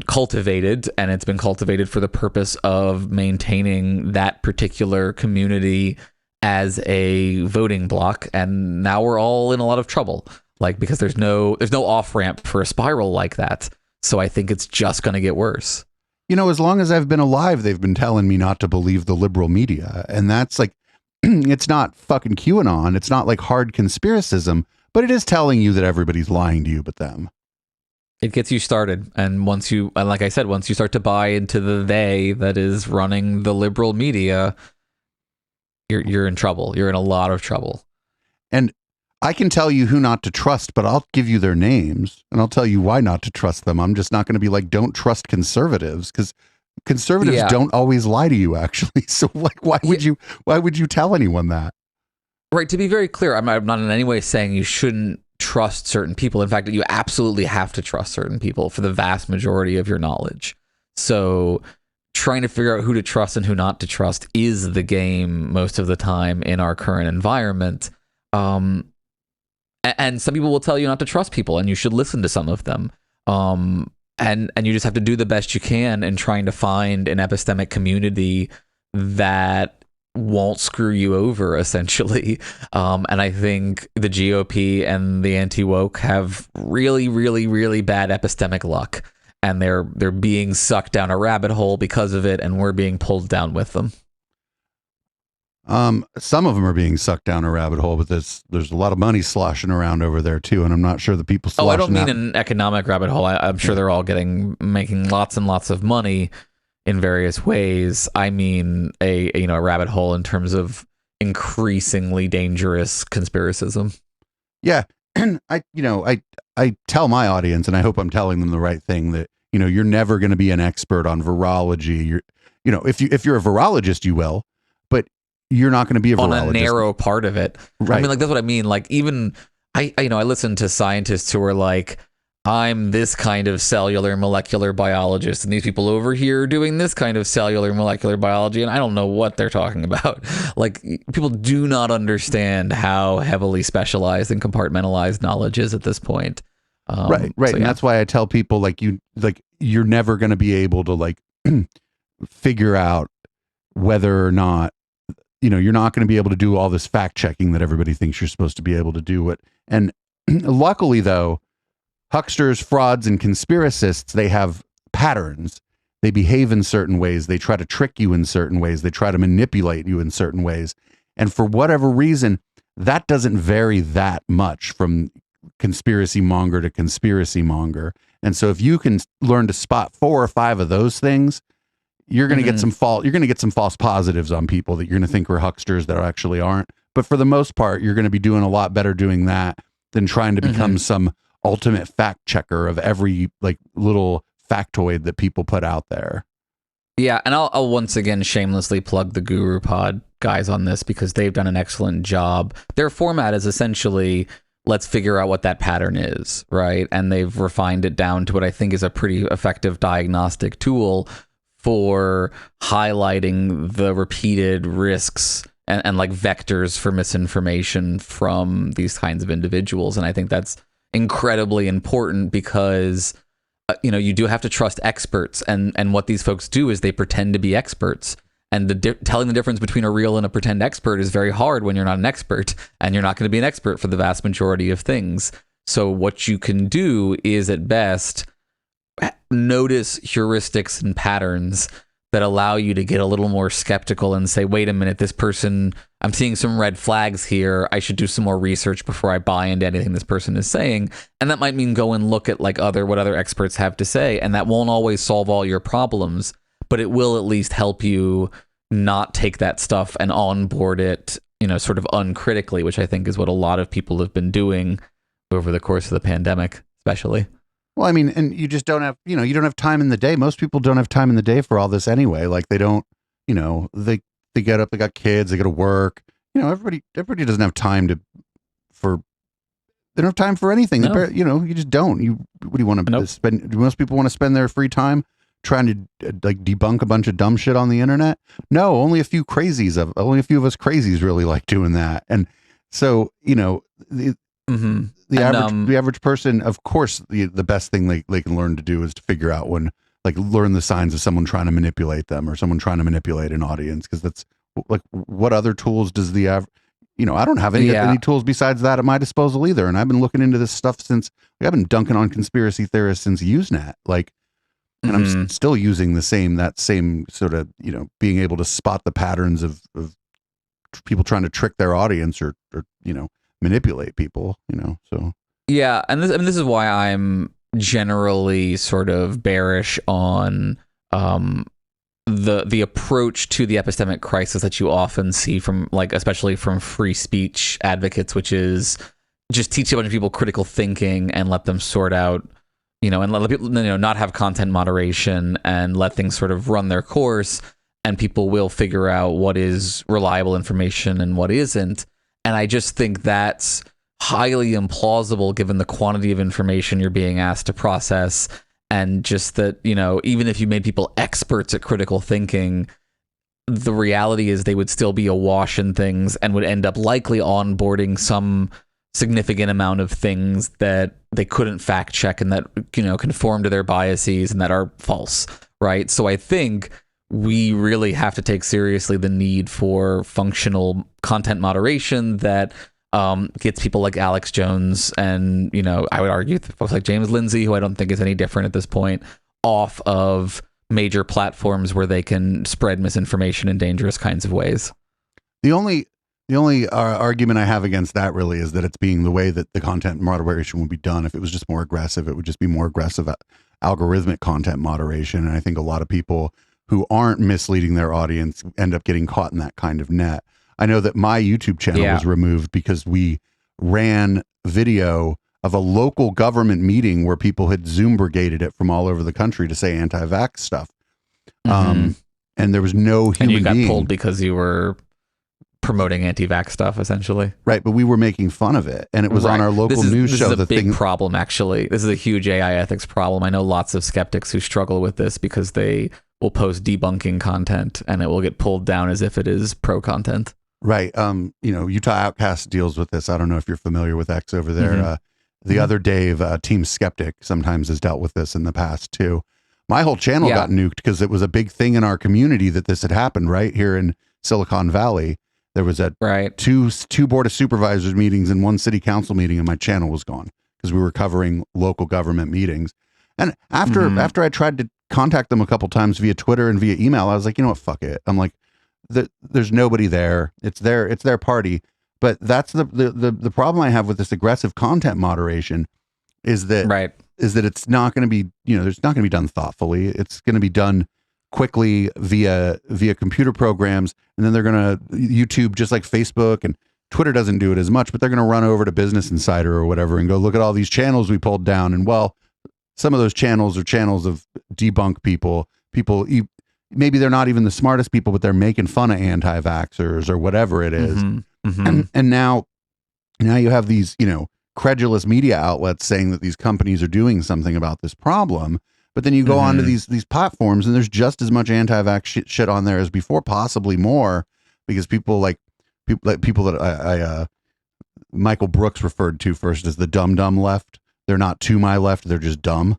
cultivated, and it's been cultivated for the purpose of maintaining that particular community as a voting bloc, and now we're all in a lot of trouble. Like, because there's no off ramp for a spiral like that. So I think it's just going to get worse. You know, as long as I've been alive, they've been telling me not to believe the liberal media, and that's like, it's not fucking QAnon. It's not like hard conspiracism, but it is telling you that everybody's lying to you but them. It gets you started, and like I said, once you start to buy into the they that is running the liberal media, you're in trouble. You're in a lot of trouble. And I can tell you who not to trust, but I'll give you their names and I'll tell you why not to trust them. I'm just not going to be like, don't trust conservatives, because conservatives don't always lie to you, actually. So like, why would you tell anyone that? Right. To be very clear, I'm not in any way saying you shouldn't trust certain people. In fact, you absolutely have to trust certain people for the vast majority of your knowledge. So trying to figure out who to trust and who not to trust is the game most of the time in our current environment. And some people will tell you not to trust people, and you should listen to some of them. And you just have to do the best you can in trying to find an epistemic community that won't screw you over, essentially. And I think the GOP and the anti-woke have really, really, really bad epistemic luck, and they're being sucked down a rabbit hole because of it, and we're being pulled down with them. Some of them are being sucked down a rabbit hole, but there's a lot of money sloshing around over there too, and I'm not sure the people sloshing. I don't mean an economic rabbit hole. I'm sure they're all making lots and lots of money in various ways. I mean a rabbit hole in terms of increasingly dangerous conspiracism. Yeah, and I tell my audience, and I hope I'm telling them the right thing, that you're never going to be an expert on virology. If you're a virologist, you will, but you're not going to be a virologist. On a narrow part of it. Right. I mean, like, that's what I mean. Like, even I listen to scientists who are like, I'm this kind of cellular molecular biologist, and these people over here are doing this kind of cellular molecular biology, and I don't know what they're talking about. Like, people do not understand how heavily specialized and compartmentalized knowledge is at this point. Right. And that's why I tell people, you're never going to be able to figure out whether or not, you're not going to be able to do all this fact checking that everybody thinks you're supposed to be able to do it. And luckily, though, hucksters, frauds, and conspiracists, they have patterns. They behave in certain ways. They try to trick you in certain ways. They try to manipulate you in certain ways. And for whatever reason, that doesn't vary that much from conspiracy monger to conspiracy monger. And so if you can learn to spot 4 or 5 of those things, you're going to get some false positives on people that you're going to think are hucksters that actually aren't. But for the most part, you're going to be doing a lot better doing that than trying to become some ultimate fact checker of every little factoid that people put out there. Yeah, and I'll once again shamelessly plug the Guru Pod guys on this, because they've done an excellent job. Their format is essentially, let's figure out what that pattern is, right? And they've refined it down to what I think is a pretty effective diagnostic tool for highlighting the repeated risks and vectors for misinformation from these kinds of individuals. And I think that's incredibly important, because you do have to trust experts, and what these folks do is they pretend to be experts, and telling the difference between a real and a pretend expert is very hard when you're not an expert, and you're not going to be an expert for the vast majority of things. So what you can do is, at best, notice heuristics and patterns that allow you to get a little more skeptical and say, wait a minute, this person, I'm seeing some red flags here. I should do some more research before I buy into anything this person is saying. And that might mean go and look at what other experts have to say. And that won't always solve all your problems, but it will at least help you not take that stuff and onboard it, sort of uncritically, which I think is what a lot of people have been doing over the course of the pandemic, especially. Well, I mean, and you just don't have, you don't have time in the day. Most people don't have time in the day for all this anyway. Like, they don't, they get up, they got kids, they go to work. Everybody doesn't have time they don't have time for anything. No. You just don't. What do you want to spend? Do most people want to spend their free time trying to debunk a bunch of dumb shit on the internet? No, only a few of us crazies really like doing that. And so, the average person, of course, the best thing they can learn to do is to figure out when, learn the signs of someone trying to manipulate them or someone trying to manipulate an audience, because that's like what other tools does the I don't have any tools besides that at my disposal either. And I've been looking into this stuff since I've been dunking on conspiracy theorists since Usenet. Like, and I'm still using that same sort of, being able to spot the patterns of people trying to trick their audience or manipulate people, so. Yeah. And this is why I'm generally sort of bearish on, the approach to the epistemic crisis that you often see from, like, especially from free speech advocates, which is just teach a bunch of people critical thinking and let them sort out, and let people, not have content moderation and let things sort of run their course, and people will figure out what is reliable information and what isn't. And I just think that's highly implausible given the quantity of information you're being asked to process. And just that, even if you made people experts at critical thinking, the reality is they would still be awash in things and would end up likely onboarding some significant amount of things that they couldn't fact check and that, conform to their biases and that are false, right? So I think we really have to take seriously the need for functional content moderation that gets people like Alex Jones and, I would argue folks like James Lindsay, who I don't think is any different at this point, off of major platforms where they can spread misinformation in dangerous kinds of ways. The only argument I have against that really is that it's being the way that the content moderation would be done. If it was just more aggressive, it would just be more aggressive algorithmic content moderation. And I think a lot of people who aren't misleading their audience end up getting caught in that kind of net. I know that my YouTube channel was removed because we ran video of a local government meeting where people had Zoom brigaded it from all over the country to say anti-vax stuff. And there was no human being. And you got pulled because you were promoting anti-vax stuff, essentially. Right, but we were making fun of it. And it was on our local news show. This is a big problem, actually. This is a huge AI ethics problem. I know lots of skeptics who struggle with this because they will post debunking content and it will get pulled down as if it is pro-content. Right. Utah Outcast deals with this. I don't know if you're familiar with X over there. The other Dave, Team Skeptic, sometimes has dealt with this in the past too. My whole channel got nuked because it was a big thing in our community that this had happened right here in Silicon Valley. There was two board of supervisors meetings and one city council meeting, and my channel was gone because we were covering local government meetings. And after I tried to contact them a couple times via Twitter and via email, I was like, fuck it. I'm like, there's nobody there. It's their party. But that's the problem I have with this aggressive content moderation is that it's not going to be, it's not going to be done thoughtfully. It's going to be done quickly via computer programs. And then they're going to YouTube, just like Facebook, and Twitter doesn't do it as much, but they're going to run over to Business Insider or whatever and go, look at all these channels we pulled down. And some of those channels are channels of debunk people, maybe they're not even the smartest people, but they're making fun of anti-vaxxers or whatever it is. And now you have these, credulous media outlets saying that these companies are doing something about this problem. But then you go onto these platforms and there's just as much anti-vax shit on there as before, possibly more, because people that Michael Brooks referred to first as the dumb left. They're not to my left. They're just dumb.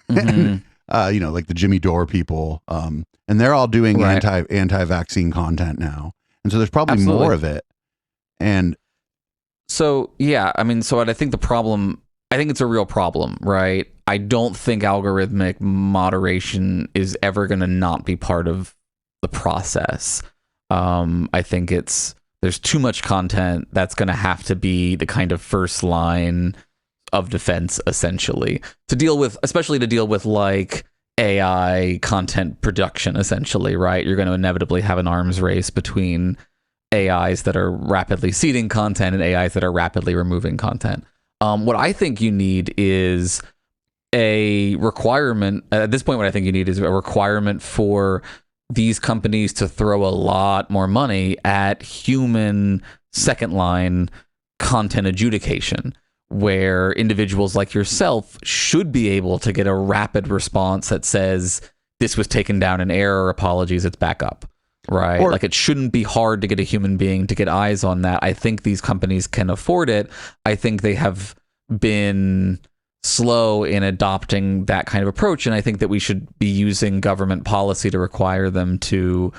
And, like the Jimmy Dore people. And they're all doing anti-vaccine content now. And so there's probably more of it. And so, I think I think it's a real problem, right? I don't think algorithmic moderation is ever going to not be part of the process. I think there's too much content that's going to have to be the kind of first line of defense, essentially, especially to deal with like AI content production, essentially, right? You're going to inevitably have an arms race between AIs that are rapidly seeding content and AIs that are rapidly removing content. What I think you need is a requirement. At this point, what I think you need is a requirement for these companies to throw a lot more money at human second line content adjudication, where individuals like yourself should be able to get a rapid response that says, this was taken down in error, apologies, it's back up. Right. Like it shouldn't be hard to get a human being to get eyes on that. I think these companies can afford it. I think they have been slow in adopting that kind of approach. And I think that we should be using government policy to require them to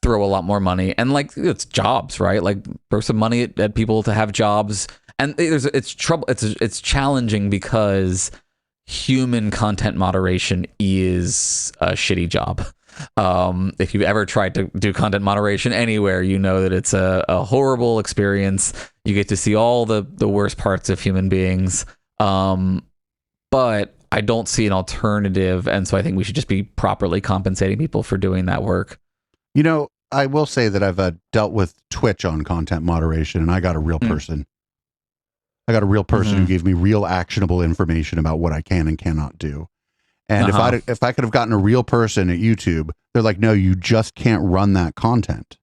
throw a lot more money, and like it's jobs, right? Like throw some money at people to have jobs, and it's challenging because human content moderation is a shitty job. If you've ever tried to do content moderation anywhere, you know that it's a horrible experience. You get to see all the worst parts of human beings. But I don't see an alternative, and so I think we should just be properly compensating people for doing that work. You know, I will say that I've dealt with Twitch on content moderation, and I got a real person. I got a real person who gave me real actionable information about what I can and cannot do. And if I could have gotten a real person at YouTube, they're like, no, you just can't run that content.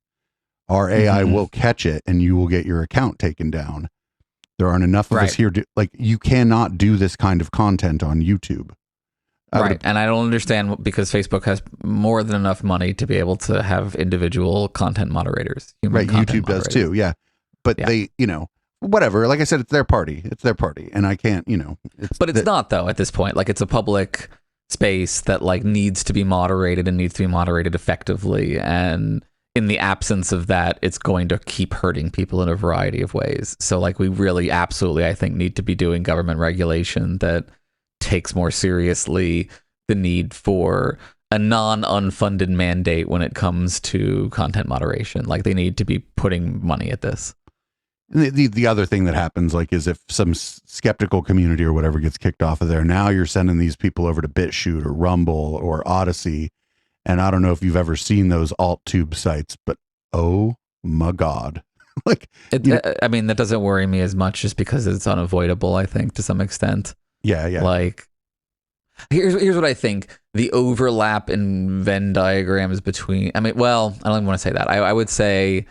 Our AI will catch it, and you will get your account taken down. There aren't enough of us here. Like, you cannot do this kind of content on YouTube. And I don't understand, because Facebook has more than enough money to be able to have individual content moderators. YouTube does too. Yeah. But they, you know, whatever. Like I said, it's their party. It's their party. And I can't, you know. But it's not, though, at this point. Like, it's a public space that like needs to be moderated and needs to be moderated effectively. And in the absence of that, it's going to keep hurting people in a variety of ways. So like we really absolutely, I think, need to be doing government regulation that takes more seriously the need for a non-unfunded mandate when it comes to content moderation. Like they need to be putting money at this. The other thing that happens, like, is if some skeptical community or whatever gets kicked off of there, now you're sending these people over to BitChute or Rumble or Odyssey. And I don't know if you've ever seen those alt-tube sites, but oh my God. Like, I mean, that doesn't worry me as much just because it's unavoidable, I think, to some extent. Yeah. Like, here's what I think. The overlap in Venn diagrams between, I mean, well, I don't even want to say that. I would say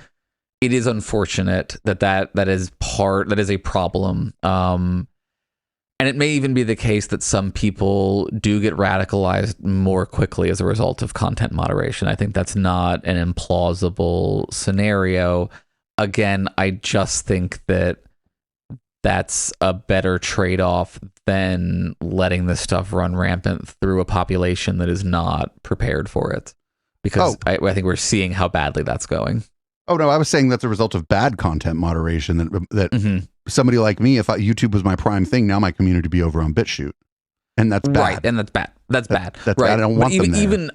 it is unfortunate that is a problem. And it may even be the case that some people do get radicalized more quickly as a result of content moderation. I think that's not an implausible scenario. Again, I just think that that's a better trade-off than letting this stuff run rampant through a population that is not prepared for it. Because I think we're seeing how badly that's going. Oh, no, I was saying that's a result of bad content moderation that somebody like me, if YouTube was my prime thing, now my community would be over on BitChute. And that's bad. Right, and that's bad. That's bad. That's bad. I don't want them there.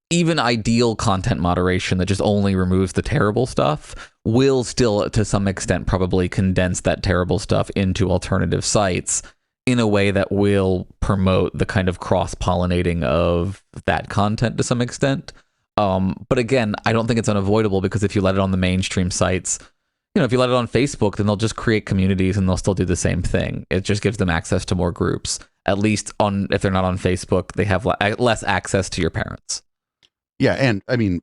Even ideal content moderation that just only removes the terrible stuff will still, to some extent, probably condense that terrible stuff into alternative sites in a way that will promote the kind of cross-pollinating of that content to some extent. But again, I don't think it's unavoidable, because if you let it on the mainstream sites, you know, if you let it on Facebook, then they'll just create communities and they'll still do the same thing. It just gives them access to more groups. At least if they're not on Facebook, they have less access to your parents. Yeah. And I mean,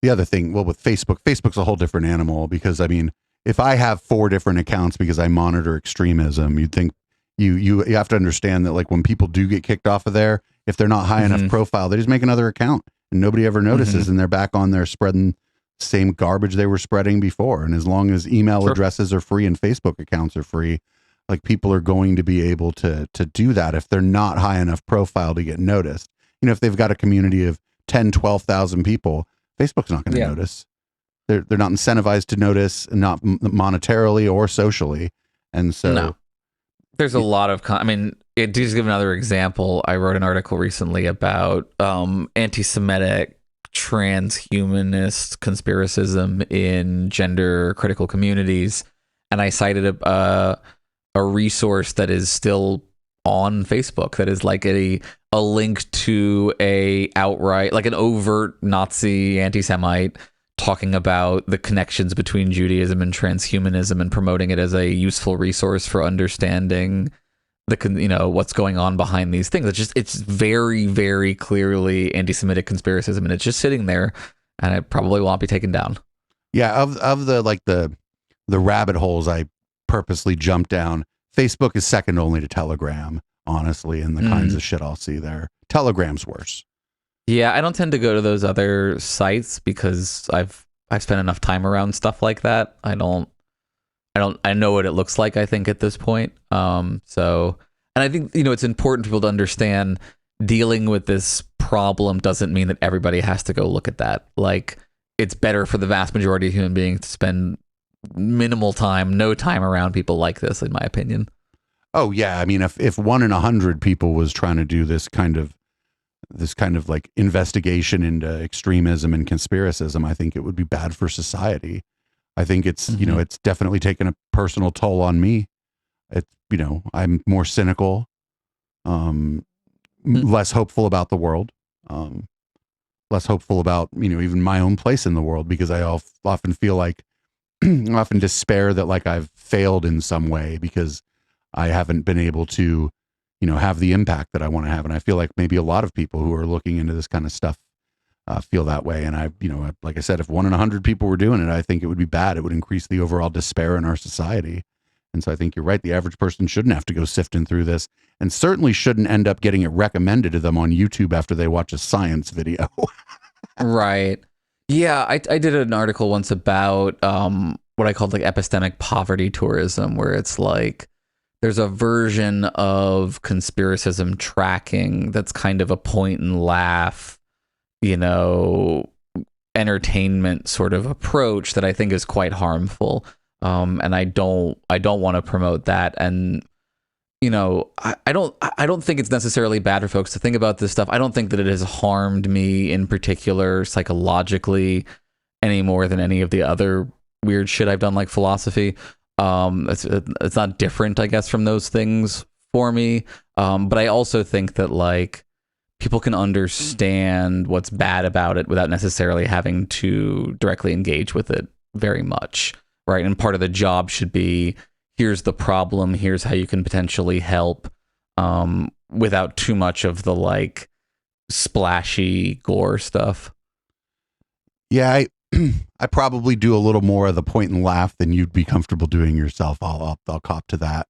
the other thing, well, with Facebook's a whole different animal, because I mean, if I have 4 different accounts because I monitor extremism, you'd think you have to understand that, like, when people do get kicked off of there, if they're not high enough profile, they just make another account. And nobody ever notices, and they're back on there spreading the same garbage they were spreading before. And as long as email addresses are free and Facebook accounts are free, like, people are going to be able to do that if they're not high enough profile to get noticed. You know, if they've got a community of 10, 12,000 people, Facebook's not going to notice. They're not incentivized to notice, not monetarily or socially. And so there's a lot of, to just give another example, I wrote an article recently about anti-Semitic transhumanist conspiracism in gender critical communities. And I cited a resource that is still on Facebook that is like a link to a outright, like an overt Nazi anti-Semite talking about the connections between Judaism and transhumanism and promoting it as a useful resource for understanding what's going on behind these things. It's very, very clearly anti-Semitic conspiracism, and it's just sitting there, and it probably won't be taken down. Yeah, of the rabbit holes I purposely jumped down, Facebook is second only to Telegram, honestly, in the kinds of shit I'll see there. Telegram's worse. Yeah, I don't tend to go to those other sites because I've spent enough time around stuff like that. I know what it looks like, I think, at this point. And I think, it's important for people to understand dealing with this problem doesn't mean that everybody has to go look at that. Like, it's better for the vast majority of human beings to spend minimal time, no time around people like this, in my opinion. Oh yeah, I mean, if 1 in 100 people was trying to do this kind of like investigation into extremism and conspiracism, I think it would be bad for society. I think it's it's definitely taken a personal toll on me. It's I'm more cynical, less hopeful about the world, less hopeful about even my own place in the world, because I often feel like often despair that like I've failed in some way because I haven't been able to have the impact that I want to have. And I feel like maybe a lot of people who are looking into this kind of stuff feel that way. And I like I said, if 1 in 100 people were doing it, I think it would be bad. It would increase the overall despair in our society. And so I think you're right. The average person shouldn't have to go sifting through this, and certainly shouldn't end up getting it recommended to them on YouTube after they watch a science video. Right. Yeah. I did an article once about what I called like epistemic poverty tourism, where it's like there's a version of conspiracism tracking that's kind of a point and laugh, entertainment sort of approach that I think is quite harmful. And I don't want to promote that. And I don't think it's necessarily bad for folks to think about this stuff. I don't think that it has harmed me in particular psychologically any more than any of the other weird shit I've done, like philosophy. It's not different, I guess, from those things for me. But I also think that like people can understand what's bad about it without necessarily having to directly engage with it very much. Right. And part of the job should be, here's the problem, here's how you can potentially help, without too much of the like splashy gore stuff. Yeah, I probably do a little more of the point and laugh than you'd be comfortable doing yourself. I'll cop to that.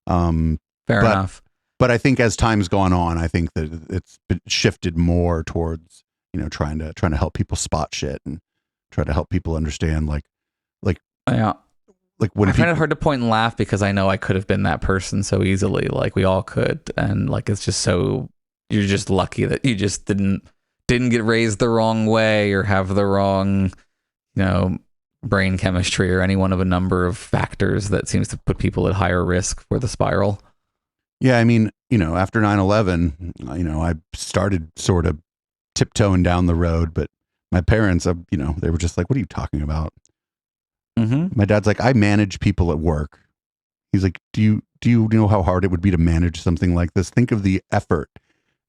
Fair enough. But I think as time's gone on, I think that it's been shifted more towards trying to help people spot shit and try to help people understand like yeah. Like when I find it hard to point and laugh because I know I could have been that person so easily. Like we all could, and like it's just so you're just lucky that you just didn't get raised the wrong way or have the wrong, brain chemistry or any one of a number of factors that seems to put people at higher risk for the spiral. Yeah, I mean, after 9/11, I started sort of tiptoeing down the road, but my parents, they were just like, "What are you talking about?" Mm-hmm. My dad's like, I manage people at work. He's like, do you know how hard it would be to manage something like this? Think of the effort,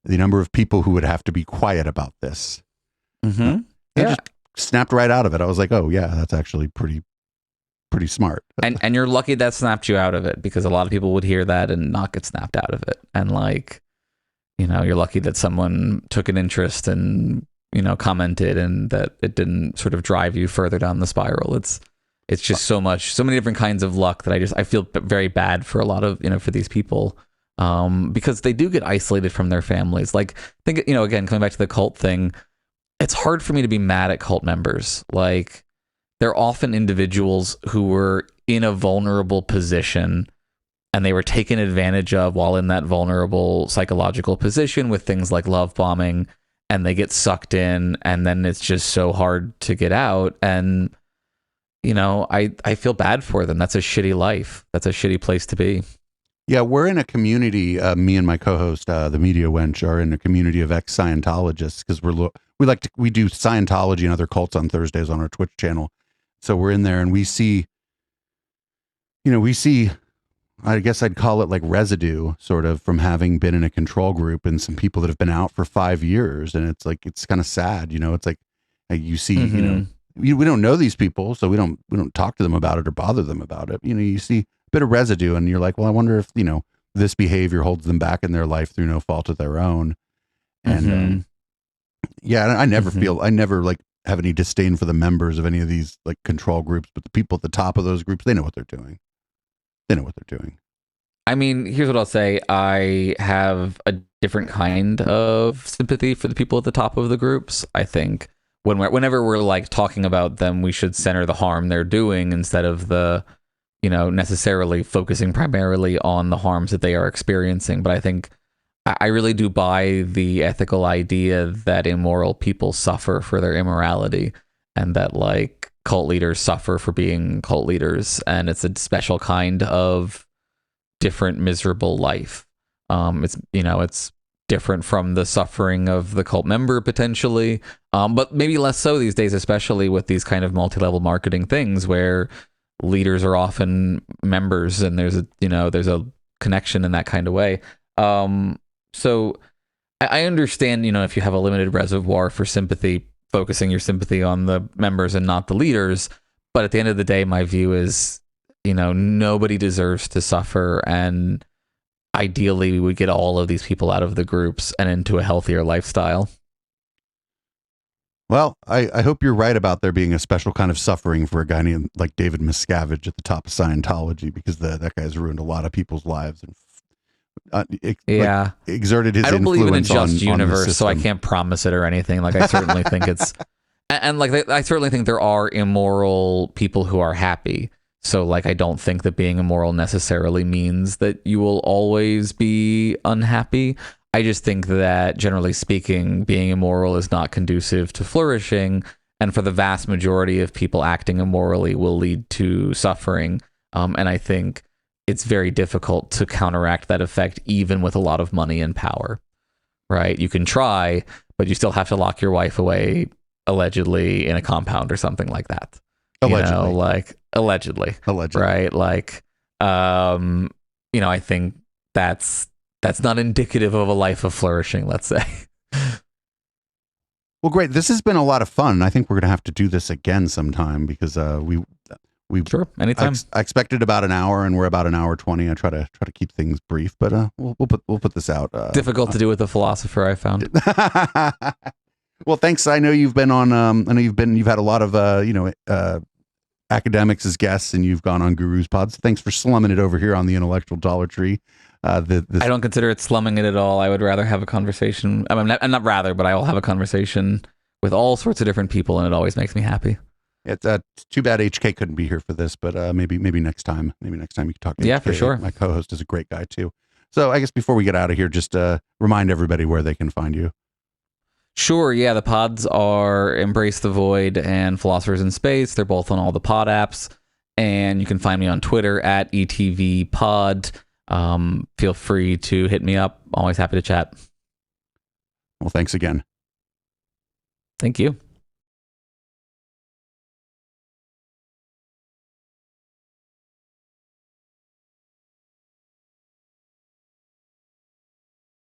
the number of people who would have to be quiet about this. Mm-hmm. I just snapped right out of it. I was like, oh yeah, that's actually pretty smart. And you're lucky that snapped you out of it, because a lot of people would hear that and not get snapped out of it. And like, you're lucky that someone took an interest and, commented, and that it didn't sort of drive you further down the spiral. It's just so many different kinds of luck that I feel very bad for a lot of, for these people, because they do get isolated from their families. Like, think, again, coming back to the cult thing, it's hard for me to be mad at cult members. Like, they're often individuals who were in a vulnerable position and they were taken advantage of while in that vulnerable psychological position with things like love bombing, and they get sucked in, and then it's just so hard to get out. And I feel bad for them. That's a shitty life. That's a shitty place to be. Yeah, we're in a community. Me and my co-host, the Media Wench, are in a community of ex-Scientologists, because we do Scientology and other cults on Thursdays on our Twitch channel. So we're in there, and we see, I guess I'd call it like residue, sort of, from having been in a control group, and some people that have been out for 5 years, and it's like, it's kind of sad. It's like you see, we don't know these people, so we don't talk to them about it or bother them about it. You see a bit of residue, and you're like, well, I wonder if this behavior holds them back in their life through no fault of their own. And I never like have any disdain for the members of any of these like control groups, but the people at the top of those groups, they know what they're doing. I mean, here's what I'll say. I have a different kind of sympathy for the people at the top of the groups. I think whenever we're like talking about them, we should center the harm they're doing instead of the, necessarily focusing primarily on the harms that they are experiencing. But I think I really do buy the ethical idea that immoral people suffer for their immorality. and that like cult leaders suffer for being cult leaders, and it's a special kind of different miserable life. It's different from the suffering of the cult member potentially, but maybe less so these days, especially with these kind of multi-level marketing things where leaders are often members, and there's a connection in that kind of way. So I understand, if you have a limited reservoir for sympathy, focusing your sympathy on the members and not the leaders. But at the end of the day, my view is, nobody deserves to suffer. And ideally, we would get all of these people out of the groups and into a healthier lifestyle. Well, I hope you're right about there being a special kind of suffering for a guy named like David Miscavige at the top of Scientology, because that guy's ruined a lot of people's lives and exerted his influence. I don't believe in a just on universe, so I can't promise it or anything. Like, I certainly think it's, and like I certainly think there are immoral people who are happy. So like, I don't think that being immoral necessarily means that you will always be unhappy. I just think that generally speaking, being immoral is not conducive to flourishing. And for the vast majority of people, acting immorally will lead to suffering. And I think it's very difficult to counteract that effect, even with a lot of money and power, right? You can try, but you still have to lock your wife away, allegedly, in a compound or something like that. Allegedly, right? Like, I think that's not indicative of a life of flourishing, let's say. Well, great. This has been a lot of fun. I think we're going to have to do this again sometime, because we sure, anytime. I expected about an hour, and we're about an hour 20. I try to keep things brief, but we'll put this out. Difficult to do with a philosopher, I found. Well, thanks. I know you've been on. I know you've had a lot of academics as guests, and you've gone on Guru's Pods. Thanks for slumming it over here on the Intellectual Dollar Tree. I don't consider it slumming it at all. I would rather have a conversation. I'm not rather, but I will have a conversation with all sorts of different people, and it always makes me happy. It's too bad HK couldn't be here for this, but maybe next time. Maybe next time you can talk to HK. Yeah, for sure. My co-host is a great guy too. So I guess before we get out of here, just remind everybody where they can find you. Sure, yeah. The pods are Embrace the Void and Philosophers in Space. They're both on all the pod apps. And you can find me on Twitter at ETVPod. Feel free to hit me up. Always happy to chat. Well, thanks again. Thank you.